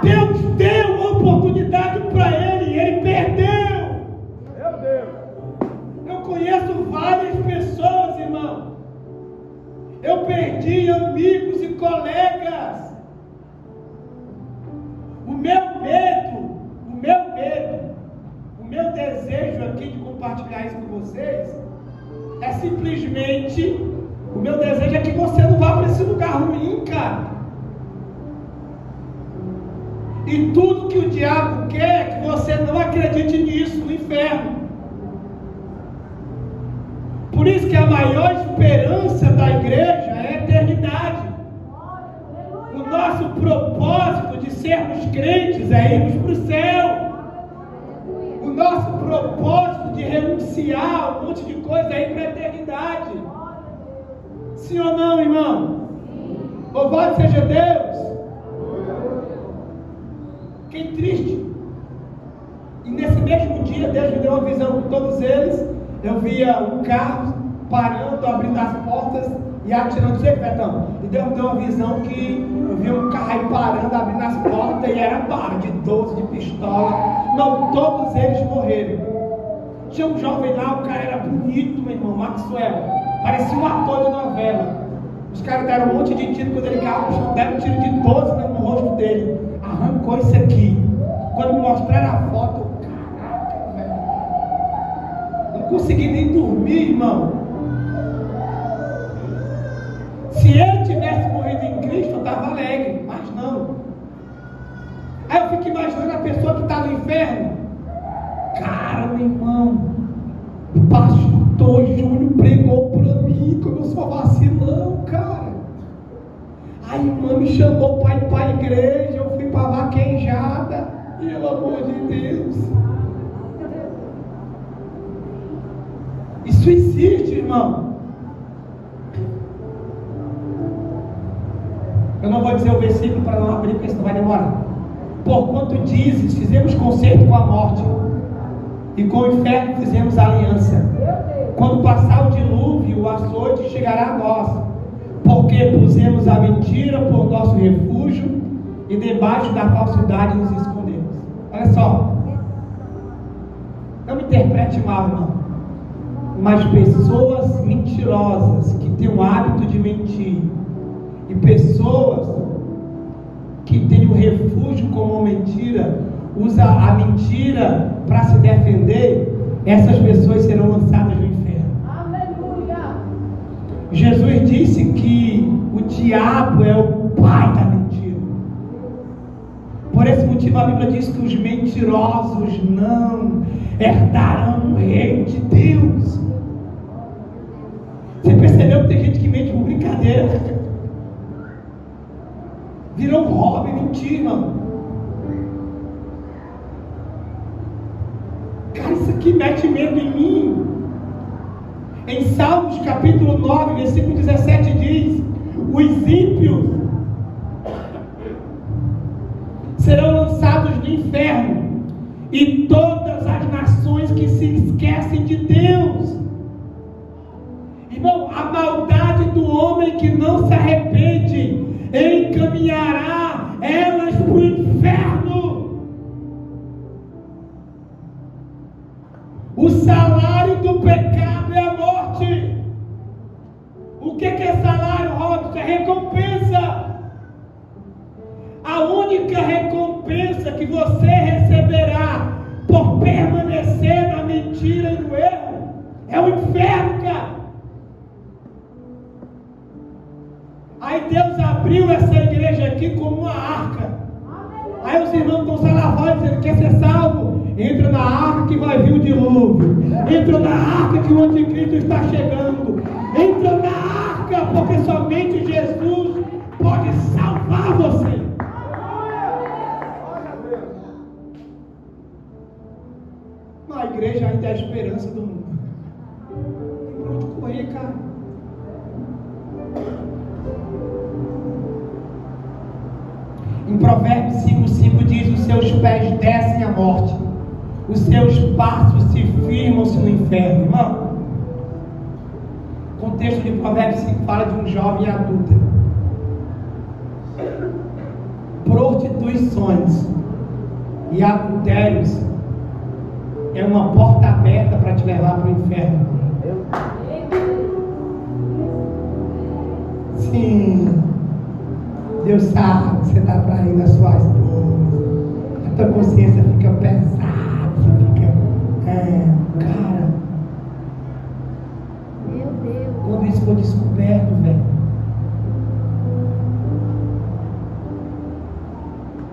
S2: Deus deu uma oportunidade para ele e ele perdeu. Meu Deus. Eu conheço várias pessoas, irmão. Eu perdi amigos e colegas. O meu desejo aqui de compartilhar isso com vocês é simplesmente, o meu desejo é que você não vá para esse lugar ruim, cara. E tudo que o diabo quer é que você não acredite nisso, no inferno. Por isso que a maior esperança da igreja eternidade. O nosso propósito de sermos crentes é irmos para o céu. O nosso propósito de renunciar um monte de coisa é ir para a eternidade. Sim ou não, irmão? Louvado seja Deus. Fiquei triste. E nesse mesmo dia, Deus me deu uma visão com todos eles. Eu via um carro parando, abrindo as portas e atirando. Sei, Betão. E Deus me deu uma visão que eu via um carro aí parando, abrindo as portas, e era bala de 12, de pistola. Não, todos eles morreram. Tinha um jovem lá, o cara era bonito, meu irmão, Maxwell. Parecia um ator de novela. Os caras deram um monte de tiro quando ele caiu, deram um tiro de 12 no rosto dele. Arrancou isso aqui. Quando me mostraram a foto, caraca, velho. Não consegui nem dormir, irmão. Se ele tivesse morrido em Cristo, eu estava alegre, mas não. Aí eu fico imaginando a pessoa que está no inferno. Cara, meu irmão, o pastor Júnior pregou para mim, como eu sou vacilão, cara. Aí a irmã me chamou para ir para a igreja, eu fui para vaquejada. Pelo amor de Deus. Isso existe, irmão. Eu não vou dizer o versículo para não abrir, porque senão vai demorar. Porquanto dizes, fizemos concerto com a morte, e com o inferno fizemos aliança. Quando passar o dilúvio, o açoite chegará a nós, porque pusemos a mentira por nosso refúgio, e debaixo da falsidade nos escondemos. Olha só, não me interprete mal, irmão, mas pessoas mentirosas que têm o hábito de mentir, e pessoas que têm o refúgio como mentira, usa a mentira para se defender, essas pessoas serão lançadas no inferno. Aleluia! Jesus disse que o diabo é o pai da mentira. Por esse motivo a Bíblia diz que os mentirosos não herdarão o reino de Deus. Você percebeu que tem gente que mente por brincadeira? Virou um hobby mentir, irmão. Cara, isso aqui mete medo em mim. Em Salmos capítulo 9, versículo 17 diz: os ímpios serão lançados no inferno, e todas as nações que se esquecem de Deus. Irmão, a maldade do homem que não se arrepende encaminhará elas para o inferno. O salário do pecado é a morte. O que é salário, Robson? É recompensa. A única recompensa que você receberá por permanecer na mentira e no erro é o inferno, cara. Aí Deus abriu essa igreja aqui como uma arca. Aí os irmãos estão salafando, dizendo: quer ser salvo? Entra na arca que vai vir o dilúvio. Entra na arca que o anticristo está chegando. Entra na arca, porque somente Jesus pode salvar você. A igreja ainda é a esperança do mundo. Tem pra onde correr, cara. Em Provérbios 5,5 diz: os seus pés descem à morte, os seus passos se firmam-se no inferno. Irmão, o contexto de Provérbios 5 fala de um jovem adulto. Prostituições e adultérios é uma porta aberta para te levar para o inferno. Sim, Deus sabe que você está traindo a sua esposa. A tua consciência fica pesada. Você fica, cara. Meu Deus. Quando isso for descoberto, velho,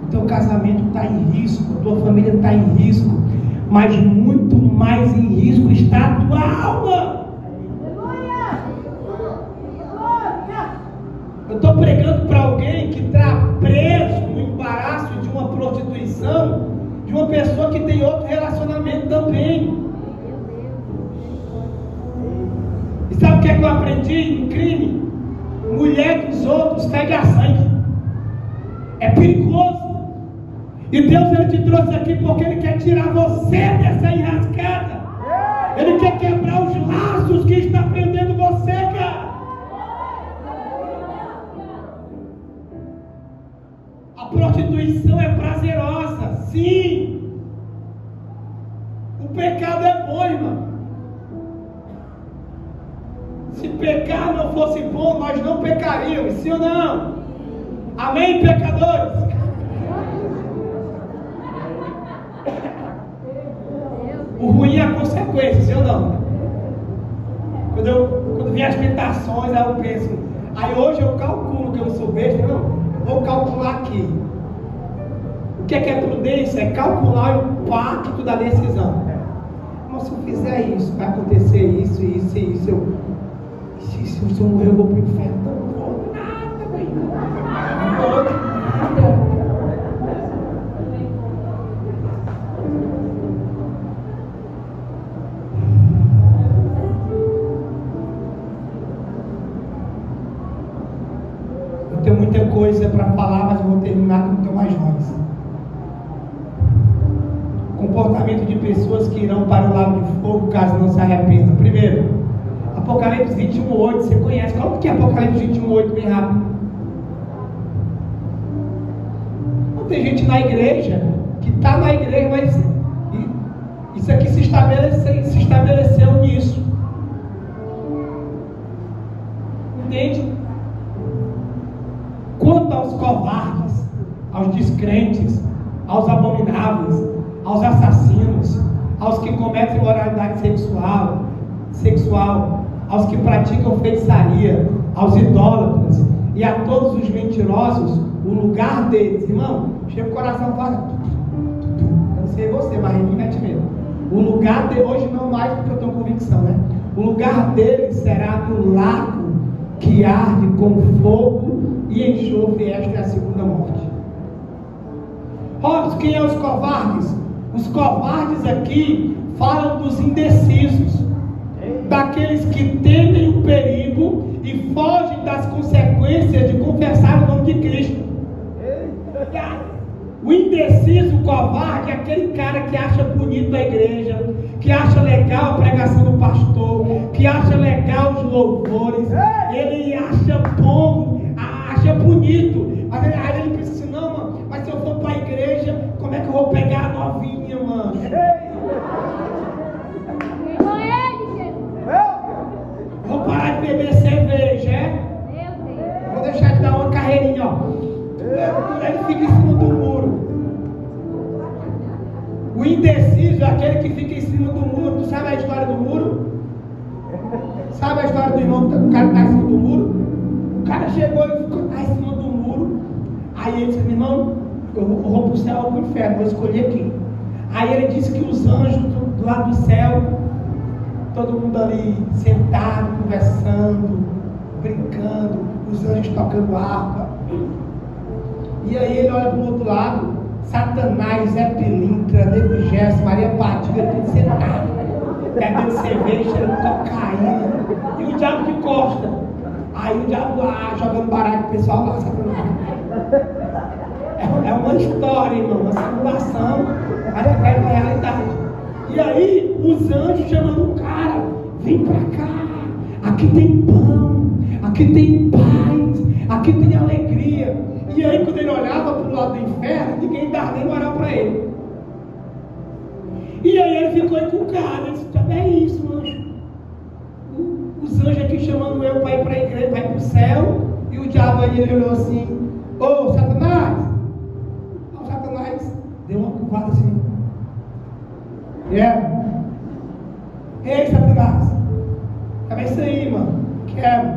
S2: o teu casamento está em risco, a tua família está em risco. Mas muito mais em risco está a tua alma. pregando para alguém que está preso no embaraço de uma prostituição, de uma pessoa que tem outro relacionamento também. E sabe o que é que eu aprendi no crime? Mulher dos outros pega sangue. É perigoso. E Deus, Ele te trouxe aqui porque Ele quer tirar você dessa enrascada. Ele quer quebrar os laços que está prendendo você, cara. A prostituição é prazerosa, sim. O pecado é bom, irmão. Se pecar não fosse bom, nós não pecaríamos, sim ou não? Amém, pecadores? O ruim é a consequência, sim ou não? Quando vem as tentações, aí eu penso, aí hoje eu calculo que eu sou besta, não, vou calcular aqui. O que é prudência? É calcular o impacto da decisão. Mas se eu fizer isso, vai acontecer isso, isso e isso. Se eu morrer, eu vou para o inferno. Não vou nada, velho. Eu tenho muita coisa para falar, mas eu vou terminar com o teu mais voz. Comportamento de pessoas que irão para o lago de fogo caso não se arrependam. Primeiro, Apocalipse 21:8, você conhece? Qual que é Apocalipse 21:8, bem rápido? Não tem gente na igreja que está na igreja, mas isso aqui se estabeleceu nisso. Entende? Quanto aos covardes, aos descrentes, aos abomináveis, aos assassinos, aos que cometem imoralidade sexual, aos que praticam feitiçaria, aos idólatras e a todos os mentirosos, o lugar deles, irmão, chega o coração e fala, eu não sei você, mas em mim mete medo. O lugar de hoje não mais porque eu tenho convicção, né? O lugar deles será no lago que arde com fogo e enxofre. Esta é a segunda morte. Olha, quem é os covardes? Os covardes aqui falam dos indecisos, daqueles que temem o perigo e fogem das consequências de confessar o nome de Cristo. O indeciso, o covarde, é aquele cara que acha bonito a igreja, que acha legal a pregação do pastor, que acha legal os louvores, ele acha bom, acha bonito, mas aí ele pensa assim, não, mano, mas se eu for para a igreja, como é que eu vou pegar a novinha, mano? Vou parar de beber cerveja, é? Vou deixar de dar uma carreirinha, ó. Ele fica em cima do muro. O indeciso é aquele que fica em cima do muro. Tu sabe a história do muro? Sabe a história do irmão, o cara que está em cima do muro? O cara chegou e ficou em cima do muro. Aí ele disse, irmão, eu vou para o céu ou para o inferno, vou escolher aqui. Aí ele disse que os anjos do lado do céu, todo mundo ali sentado, conversando, brincando, os anjos tocando harpa. E aí ele olha para o outro lado, Satanás, Zé Pilintra, Nego Gerson, Maria Padilha, tudo sentado, bebendo cerveja, cheirando cocaína, e o diabo de costa. Aí o diabo lá, jogando baralho com o pessoal lá, Satanás. É uma história, irmão, uma simulação, mas é a realidade. E aí, os anjos chamando o cara, vem pra cá, aqui tem pão, aqui tem paz, aqui tem alegria. E aí, quando ele olhava para o lado do inferno, ninguém dava nem moral para ele. E aí ele ficou encucado, ele disse, é isso, anjo. Os anjos aqui chamando eu para ir para a igreja, para ir para o céu, e o diabo aí, ele olhou assim, ô Satanás! O Satanás deu uma curvada assim. Ei, Satanás, é isso aí, mano. Quero.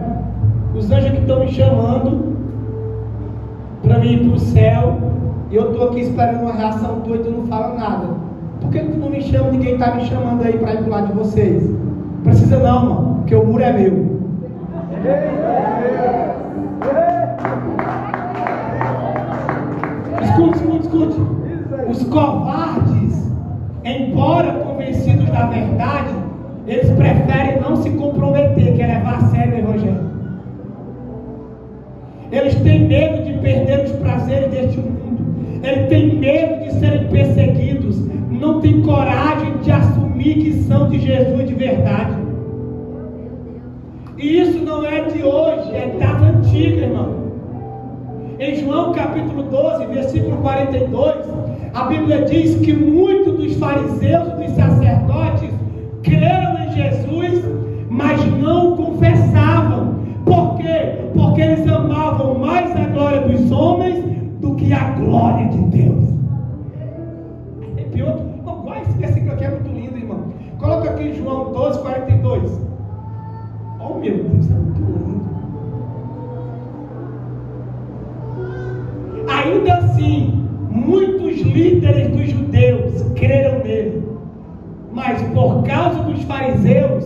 S2: Os anjos que estão me chamando para mim ir para o céu, e eu estou aqui esperando uma reação tua e tu não fala nada. Por que tu não me chama? Ninguém está me chamando aí para ir para o lado de vocês. Precisa não, mano, porque o muro é meu. Escute. Os covardes, embora convencidos da verdade, eles preferem não se comprometer, que é levar a sério o Evangelho. Eles têm medo de perder os prazeres deste mundo. Eles têm medo de serem perseguidos. Não têm coragem de assumir que são de Jesus de verdade. E isso não é de hoje, é das antigas, irmão. Em João capítulo 12, versículo 42, a Bíblia diz que muitos dos fariseus e dos sacerdotes creram em Jesus, mas não confessavam. Por quê? Porque eles amavam mais a glória dos homens do que a glória de Deus. Arrepiou? Olha esse versículo aqui, é muito lindo, irmão. Coloca aqui João 12, 42. Oh meu Deus, é muito lindo. Ainda assim, muitos líderes dos judeus creram nele, mas por causa dos fariseus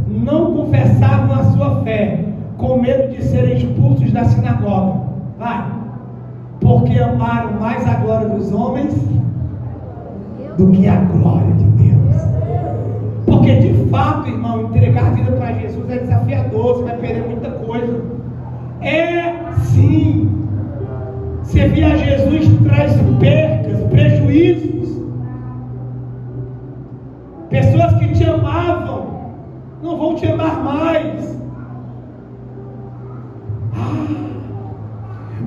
S2: não confessavam a sua fé, com medo de serem expulsos da sinagoga. Porque amaram mais a glória dos homens do que a glória de Deus. Porque de fato, irmão, entregar a vida para Jesus é desafiador, você vai perder muita coisa. É sim. Servir a Jesus traz percas, prejuízos. Pessoas que te amavam não vão te amar mais.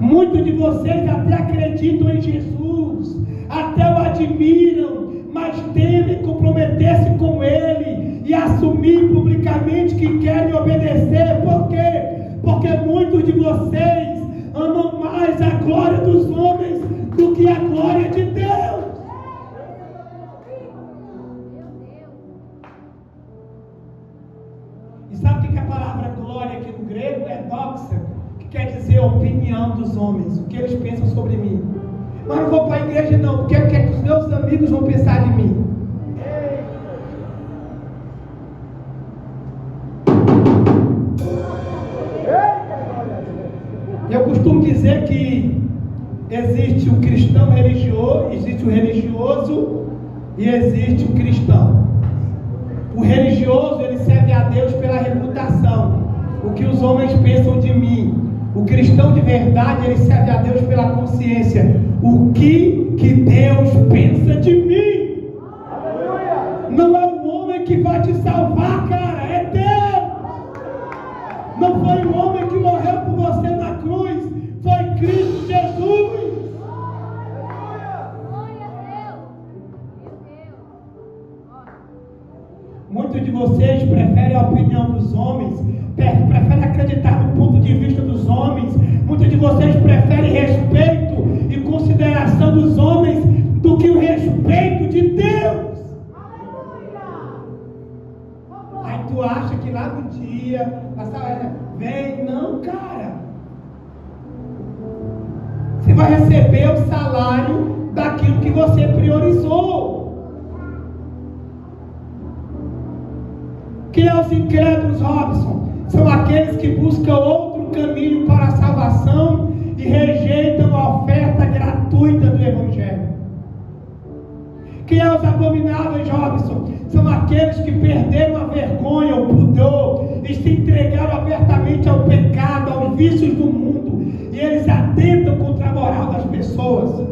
S2: Muitos de vocês até acreditam em Jesus, até o admiram, mas temem comprometer-se com Ele e assumir publicamente que querem obedecer. Por quê? Porque muitos de vocês amam mais a glória dos homens do que a glória de Deus. E sabe o que é a palavra glória aqui no grego? É doxa, que quer dizer opinião dos homens, o que eles pensam sobre mim. Mas não vou para a igreja não, porque eu quero que os meus amigos vão pensar de mim. Eu costumo dizer que existe o cristão religioso, existe o religioso e existe o cristão. O religioso, ele serve a Deus pela reputação, o que os homens pensam de mim. O cristão de verdade, ele serve a Deus pela consciência, o que Deus pensa de mim. Não é o homem que vai te salvar, cara, é Deus. Não foi o homem que morreu por você na cruz, foi Cristo Jesus. Muitos de vocês preferem a opinião dos homens, preferem acreditar no ponto de vista dos homens. Muitos de vocês preferem respeito e consideração dos homens do que o respeito de Deus. Aí tu acha que lá no dia vem, não, cara. Você vai receber o salário daquilo que você priorizou. Quem é os incrédulos, Robson? São aqueles que buscam outro caminho para a salvação e rejeitam a oferta gratuita do Evangelho. Quem é os abomináveis, Robson? São aqueles que perderam a vergonha, o pudor, e se entregaram abertamente ao pecado, aos vícios do mundo, e eles atentam contra a moral das pessoas.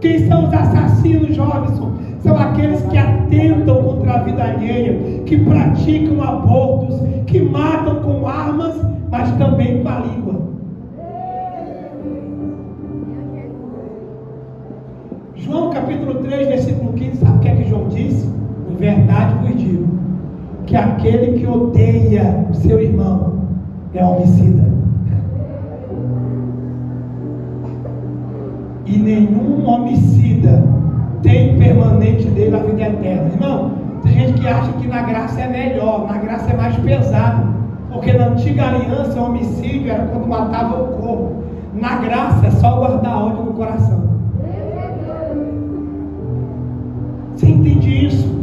S2: Quem são os assassinos, Robson? São aqueles que atentam contra a vida alheia, que praticam abortos, que matam com armas, mas também com a língua. João capítulo 3, versículo 15, sabe o que é que João disse? Em verdade vos digo, que aquele que odeia o seu irmão é homicida. E nenhum homicida tem permanente dele a vida eterna. Irmão, tem gente que acha que na graça é melhor, na graça é mais pesado, porque na antiga aliança o homicídio era quando matava o corpo. Na graça é só guardar ódio no coração. Você entende isso?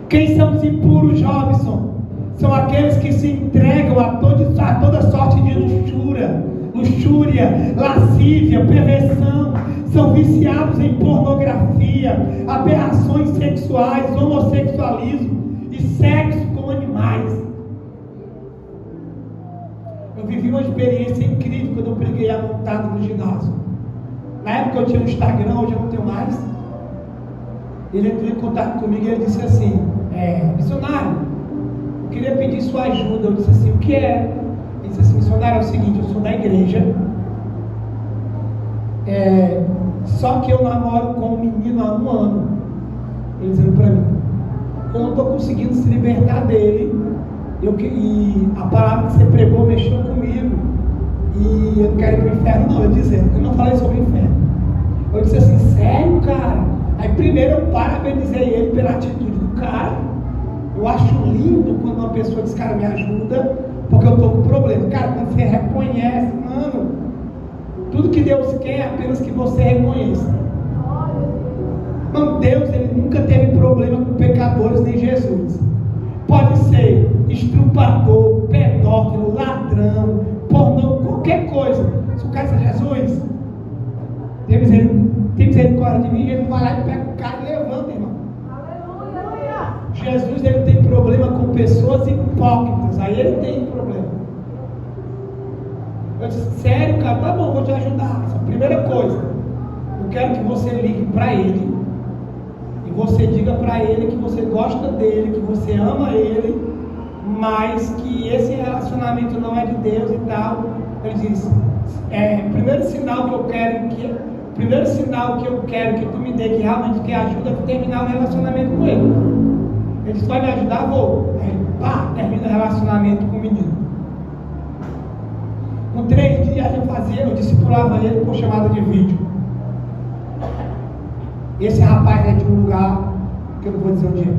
S2: Quem são os impuros, Robson? São aqueles que se entregam a toda sorte de luxúria, luxúria, lascívia, perversão, são viciados em pornografia, aberrações sexuais, homossexualismo e sexo com animais. Eu vivi uma experiência incrível quando eu preguei montado no ginásio. Na época eu tinha um Instagram, hoje eu não tenho mais. Ele entrou em contato comigo e ele disse assim: missionário, eu queria pedir sua ajuda. Eu disse assim: o que é? Ele disse assim: missionário, é o seguinte, eu sou da igreja, só que eu namoro com um menino há 1 ano. Ele dizendo para mim: eu não estou conseguindo se libertar dele, e a palavra que você pregou mexeu comigo, e eu não quero ir para o inferno não. Eu não falei sobre o inferno. Eu disse assim: sério, cara? Aí primeiro eu parabenizei ele pela atitude do cara. Eu acho lindo quando uma pessoa diz: cara, me ajuda, porque eu estou com problema. Cara, quando você reconhece, mano, tudo que Deus quer é apenas que você reconheça. Mano, Deus, ele nunca teve problema com pecadores, nem Jesus. Pode ser estrupador, pedófilo, ladrão, pornô, qualquer coisa. Se o cara diz: Jesus, tem misericórdia de mim, ele vai lá e pega o cara e levanta, irmão. Aleluia. Jesus, ele tem problema com pessoas hipócritas, aí ele tem problema. Eu disse: sério, cara? Tá bom, vou te ajudar. Essa primeira coisa, eu quero que você ligue para ele e você diga para ele que você gosta dele, que você ama ele, mas que esse relacionamento não é de Deus e tal. Ele disse: primeiro sinal que eu quero que tu me dê, que realmente quer ajuda, é terminar o relacionamento com ele. Ele disse: vai me ajudar? Vou. Aí, termina o relacionamento com o menino. Com 3 dias eu discipulava ele por chamada de vídeo. Esse rapaz é de um lugar que eu não vou dizer onde é.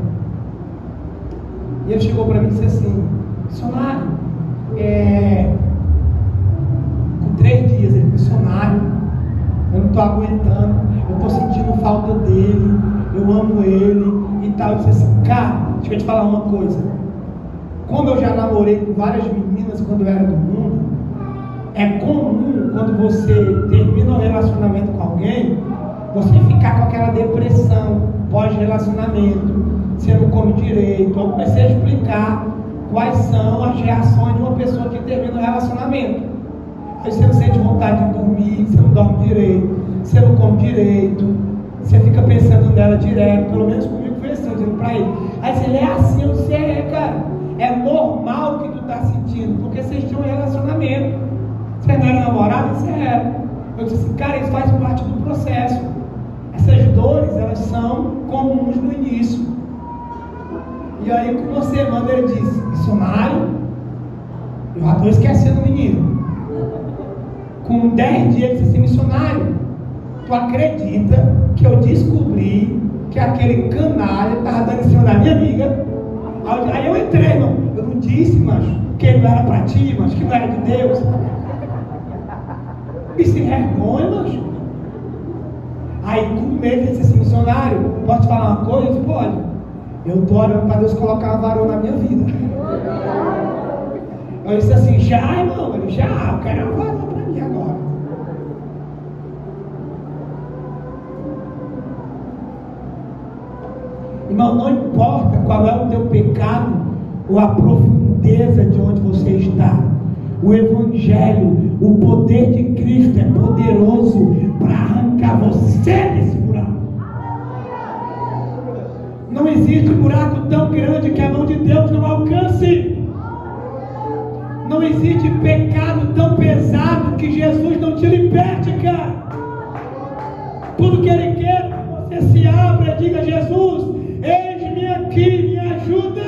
S2: E ele chegou para mim e disse assim: missionário, com 3 dias ele: missionário, eu não estou aguentando, eu estou sentindo falta dele, eu amo ele e tal. Eu disse assim: cara, deixa eu te falar uma coisa. Como eu já namorei com várias meninas quando eu era do mundo, é comum quando você termina um relacionamento com alguém, você ficar com aquela depressão pós-relacionamento, você não come direito. Eu comecei a explicar quais são as reações de uma pessoa que termina um relacionamento. Aí você não sente vontade de dormir, você não dorme direito, você não come direito, você fica pensando nela direto. Pelo menos comigo foi assim, eu dizendo pra ele. Aí você é assim, eu sei, cara, é normal o que tu tá sentindo, porque vocês tinham um relacionamento. Você não era namorado? Você era. Eu disse assim: cara, isso faz parte do processo. Essas dores, elas são comuns no início. E aí, com 1 semana, ele disse: missionário, eu já estou esquecendo o menino. Com 10 dias, ele disse assim: missionário, tu acredita que eu descobri que aquele canalha estava dando em cima da minha amiga? Aí eu entrei, irmão. Eu não disse, macho, que ele não era para ti, macho, que não era de Deus. Me se vergonha, macho. Aí, com medo, ele disse assim: missionário, posso te falar uma coisa? Eu disse: pode. Eu estou orando para Deus colocar uma varão na minha vida. Eu disse assim: já, irmão? Ele: já, eu quero uma varão para mim agora. Irmão, não importa qual é o teu pecado ou a profundeza de onde você está, o Evangelho, o poder de Cristo é poderoso para arrancar você desse buraco. Não existe buraco tão grande que a mão de Deus não alcance. Não existe pecado tão pesado que Jesus não te liberte, cara. Tudo que Ele quer é que você se abra e diga: Jesus, eis-me aqui, me ajuda.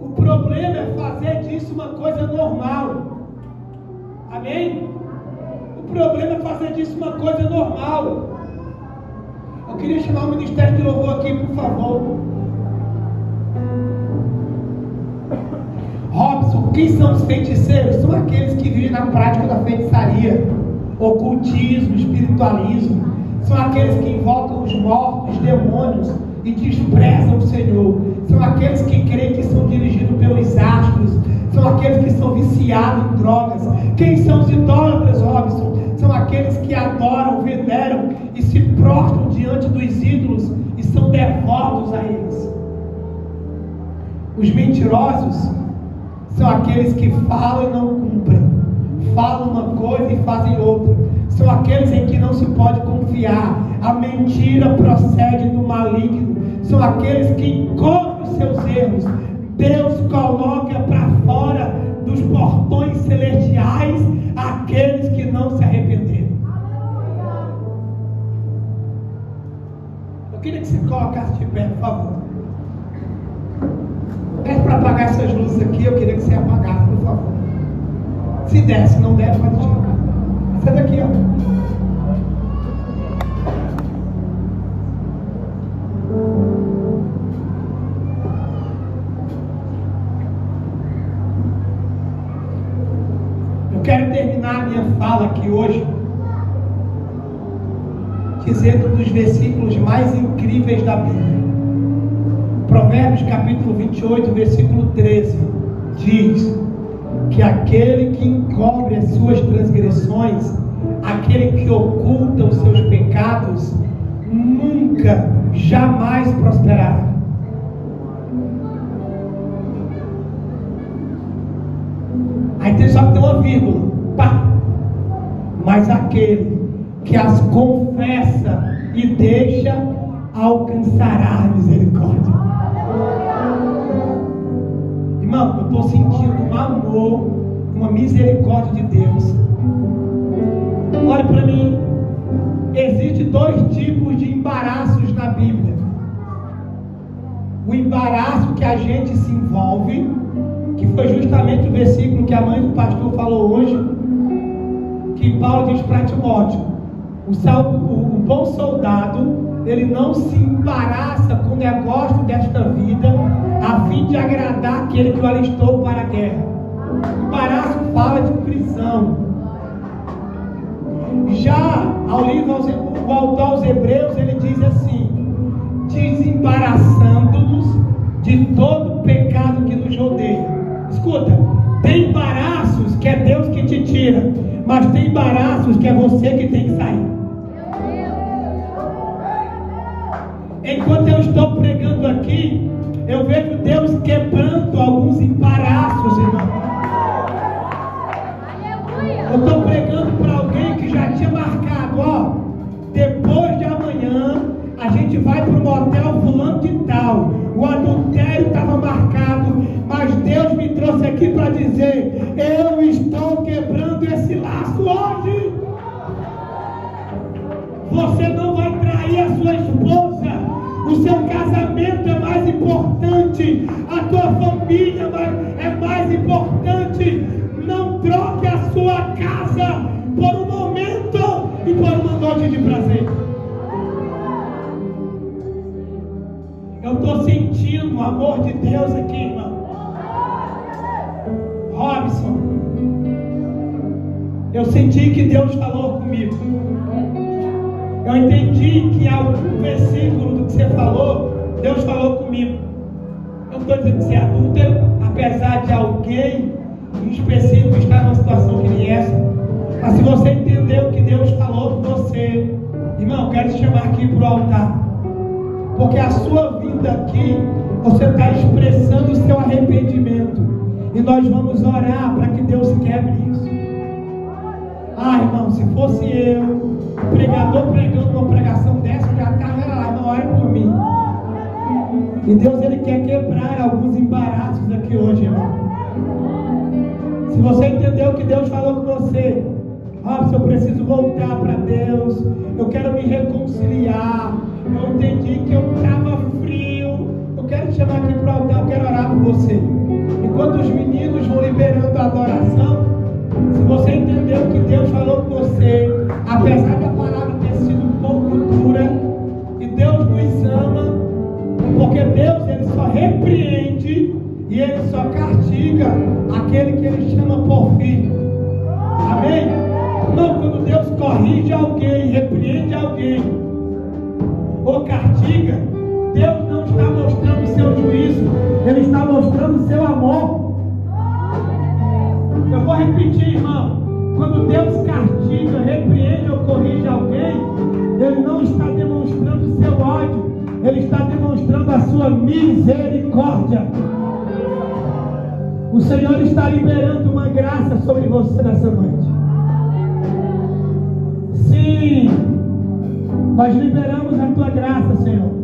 S2: O problema é fazer disso uma coisa normal. Amém? O problema é fazer disso uma coisa normal. Eu queria chamar o Ministério de Louvor aqui, por favor. Robson, quem são os feiticeiros? São aqueles que vivem na prática da feitiçaria, ocultismo, espiritualismo. São aqueles que invocam os mortos, os demônios e desprezam o Senhor. São aqueles que creem que são dirigidos pelos astros. São aqueles que são viciados em drogas. Quem são os idólatras, Robson? São aqueles que adoram, veneram e se prostram diante dos ídolos e são devotos a eles. Os mentirosos são aqueles que falam e não cumprem, falam uma coisa e fazem outra. São aqueles em que não se pode confiar. A mentira procede do maligno. São aqueles que encobrem os seus erros. Deus coloca para fora dos portões celestiais aqueles que não se arrependeram. Eu queria que você colocasse de pé, por favor. Peço para apagar essas luzes aqui. Eu queria que você apagasse, por favor. Se der, se não der, pode deixar. Essa daqui, ó. Eu quero terminar a minha fala aqui hoje dizendo um dos versículos mais incríveis da Bíblia. Provérbios capítulo 28, versículo 13 diz que aquele que encobre as suas transgressões, aquele que oculta os seus pecados, nunca, jamais prosperará. Aí tem só que ter uma vírgula, pá. Mas aquele que as confessa e deixa, alcançará a misericórdia. Irmão, eu estou sentindo um amor, uma misericórdia de Deus. Olha para mim. Existem dois tipos de embaraços na Bíblia. O embaraço que a gente se envolve, que foi justamente o versículo que a mãe do pastor falou hoje, que Paulo diz para Timóteo: o bom soldado, ele não se embaraça com o negócio desta vida, a fim de agradar aquele que o alistou para a guerra. O embaraço fala de prisão. Já o autor aos Hebreus, ele diz assim: desembaraçando-nos de todo o pecado que nos rodeia. Escuta, tem embaraços que é Deus que te tira, mas tem embaraços que é você que tem que sair. Enquanto eu estou pregando aqui, eu vejo Deus quebrando alguns embaraços, irmão. Eu estou pregando para alguém que já tinha marcado, ó, depois de amanhã a gente vai para o motel fulano de tal. O adultério estava marcado, mas Deus me trouxe aqui para dizer: eu estou quebrando esse laço hoje. Você não vai trair a sua esposa. O seu casamento é mais importante. A tua família é mais importante. Não troque a sua casa por um momento e por uma noite de prazer. Eu estou sentindo o amor de Deus aqui, irmão. Robson, eu senti que Deus falou comigo. Eu entendi que em algum versículo do que você falou, Deus falou comigo. Eu não estou dizendo que você é adúltero, apesar de alguém em específico estar numa situação que nem essa. Mas se você entendeu o que Deus falou com você, irmão, eu quero te chamar aqui para o altar. Porque a sua vida aqui, você está expressando o seu arrependimento. E nós vamos orar para que Deus quebre isso. Ah, irmão, se fosse eu, pregador pregando uma pregação dessa, eu já estava lá, não ore por mim. E Deus, Ele quer quebrar alguns embaraços aqui hoje, irmão. Se você entendeu o que Deus falou com você, se eu preciso voltar para Deus, eu quero me reconciliar, eu entendi que eu estava frio, eu quero te chamar aqui para o altar, eu quero orar por você. Enquanto os meninos vão liberando a adoração, se você entendeu o que Deus falou com você, apesar da palavra ter sido um pouco dura, e Deus nos ama, porque Deus, Ele só repreende e Ele só castiga aquele que Ele chama por filho. Amém? Não, quando Deus corrige alguém, repreende alguém ou castiga, Deus não está mostrando o seu juízo, Ele está mostrando o seu amor. Eu vou repetir, irmão. Quando Deus castiga, repreende ou corrige alguém, Ele não está demonstrando seu ódio, Ele está demonstrando a sua misericórdia. O Senhor está liberando uma graça sobre você nessa noite. Sim, nós liberamos a tua graça, Senhor.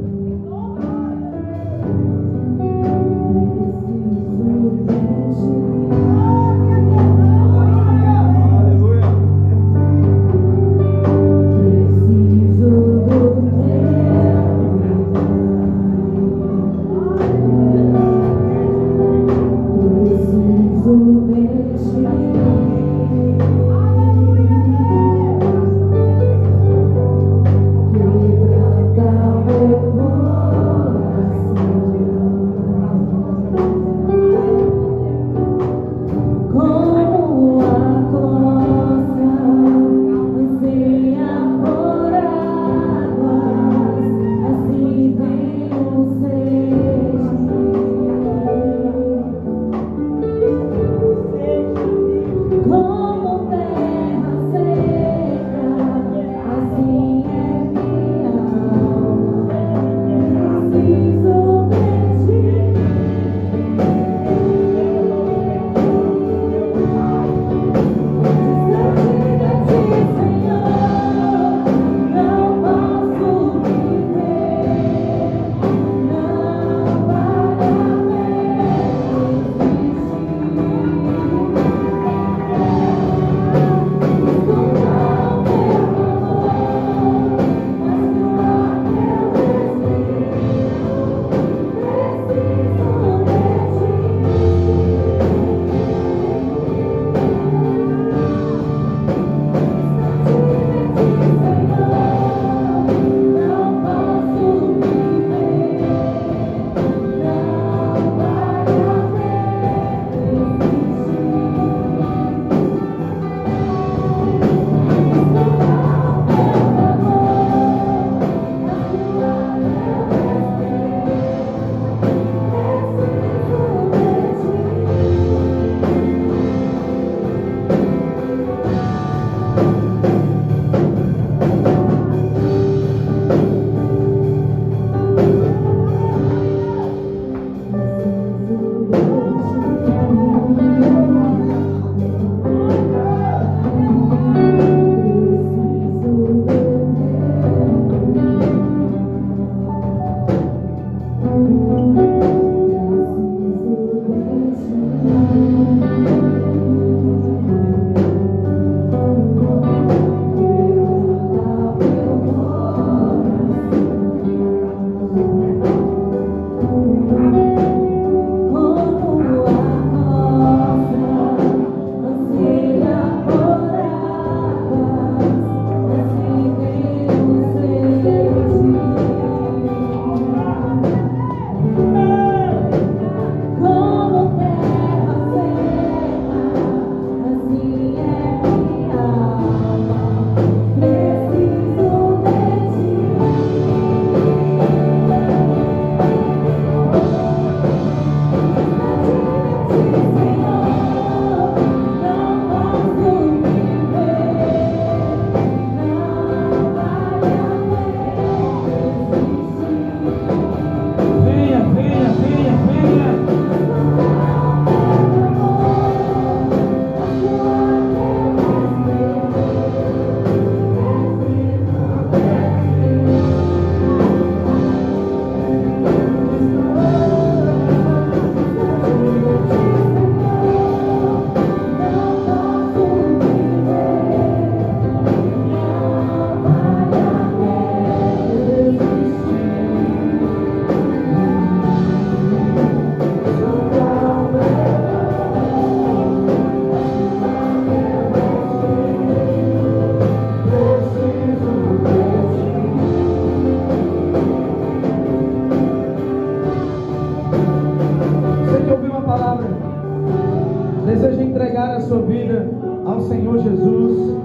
S1: sua vida ao Senhor Jesus.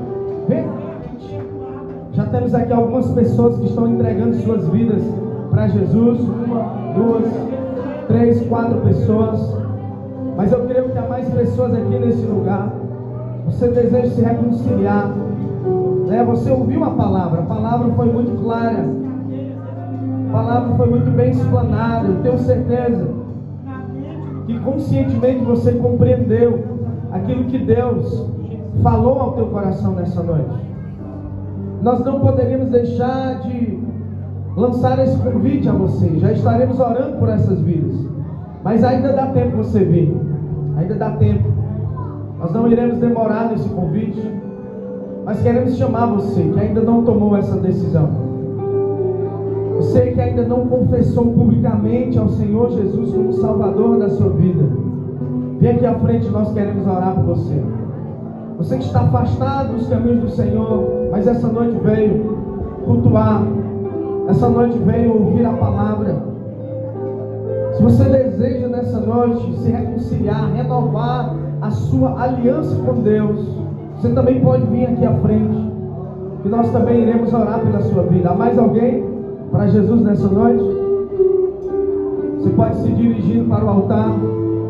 S1: Vem. Já temos aqui algumas pessoas que estão entregando suas vidas para Jesus. 1, 2, 3, 4 pessoas. Mas eu creio que há mais pessoas aqui nesse lugar Você deseja se reconciliar, né? Você ouviu a palavra foi muito clara, a palavra foi muito bem explanada. Eu tenho certeza que conscientemente você compreendeu aquilo que Deus falou ao teu coração nessa noite. Nós não poderíamos deixar de lançar esse convite a você. Já estaremos orando por essas vidas, mas ainda dá tempo você vir, ainda dá tempo. Nós não iremos demorar nesse convite, mas queremos chamar você que ainda não tomou essa decisão, você que ainda não confessou publicamente ao Senhor Jesus como Salvador da sua vida. Vem aqui à frente, nós queremos orar por você. Você que está afastado dos caminhos do Senhor, mas essa noite veio cultuar, essa noite veio ouvir a palavra. Se você deseja nessa noite se reconciliar, renovar a sua aliança com Deus, você também pode vir aqui à frente, que nós também iremos orar pela sua vida. Há mais alguém para Jesus nessa noite? Você pode se dirigir para o altar,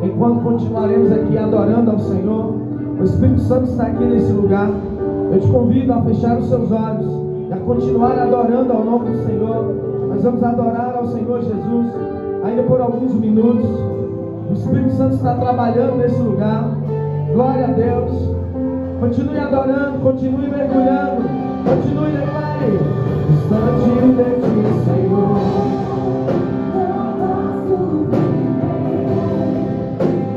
S1: enquanto continuaremos aqui adorando ao Senhor. O Espírito Santo está aqui nesse lugar. Eu te convido a fechar os seus olhos e a continuar adorando ao nome do Senhor. Nós vamos adorar ao Senhor Jesus ainda por alguns minutos. O Espírito Santo está trabalhando nesse lugar. Glória a Deus. Continue adorando, continue mergulhando, continue declare: distante de ti, Senhor,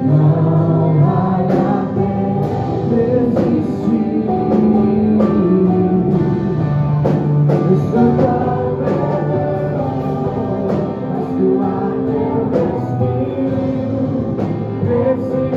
S1: não vale a pena desistir. Escuta o meu, mas tu há teu Espírito, preciso de ti.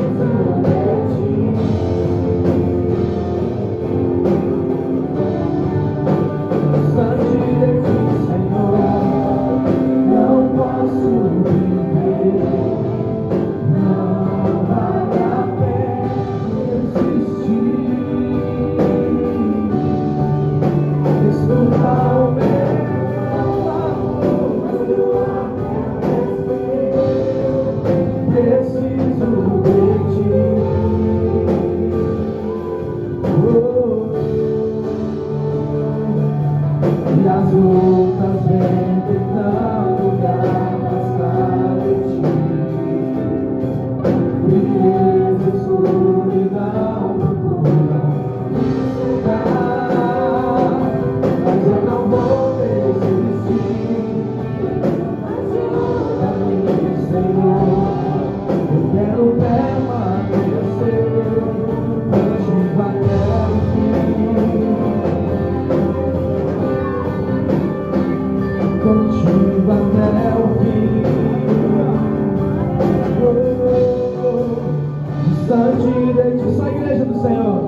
S1: Só a igreja do Senhor.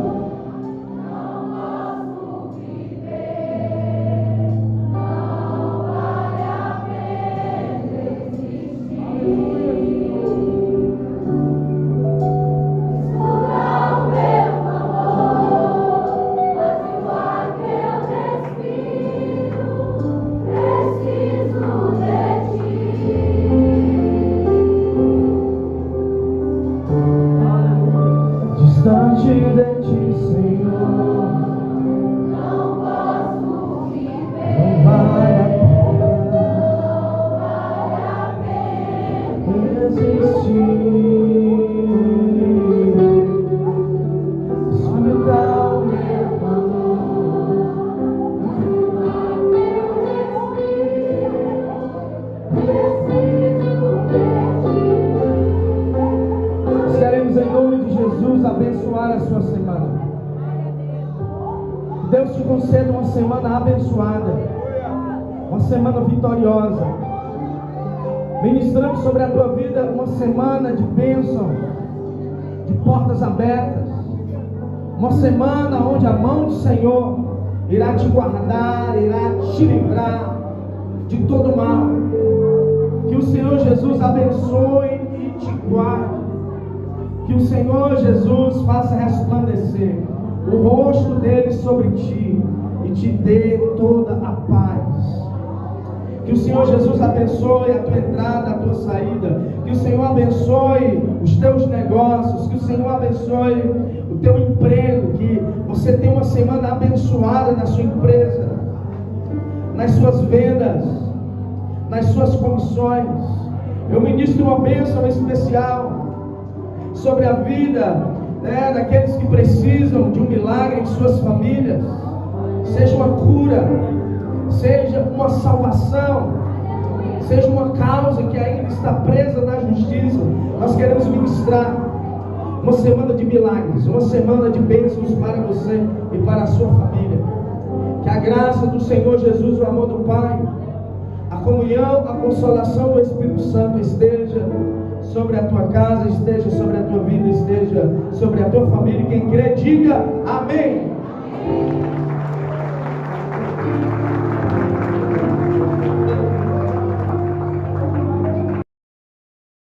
S1: Deus te conceda uma semana abençoada, uma semana vitoriosa. Ministramos sobre a tua vida uma semana de bênção, de portas abertas, uma semana onde a mão do Senhor irá te guardar, irá te livrar de todo mal. Que o Senhor Jesus abençoe e te guarde. Que o Senhor Jesus faça resplandecer o rosto dele sobre ti e te dê toda a paz. Que o Senhor Jesus abençoe a tua entrada, a tua saída. Que o Senhor abençoe os teus negócios. Que o Senhor abençoe o teu emprego. Que você tenha uma semana abençoada na sua empresa, nas suas vendas, nas suas comissões. Eu ministro uma bênção especial sobre a vida daqueles que precisam de um milagre em suas famílias. Seja uma cura, seja uma salvação, seja uma causa que ainda está presa na justiça. Nós queremos ministrar uma semana de milagres, uma semana de bênçãos para você e para a sua família. Que a graça do Senhor Jesus, o amor do Pai, a comunhão, a consolação do Espírito Santo esteja sobre a tua casa, esteja sobre a tua vida, esteja sobre a tua família. Quem crê, diga amém.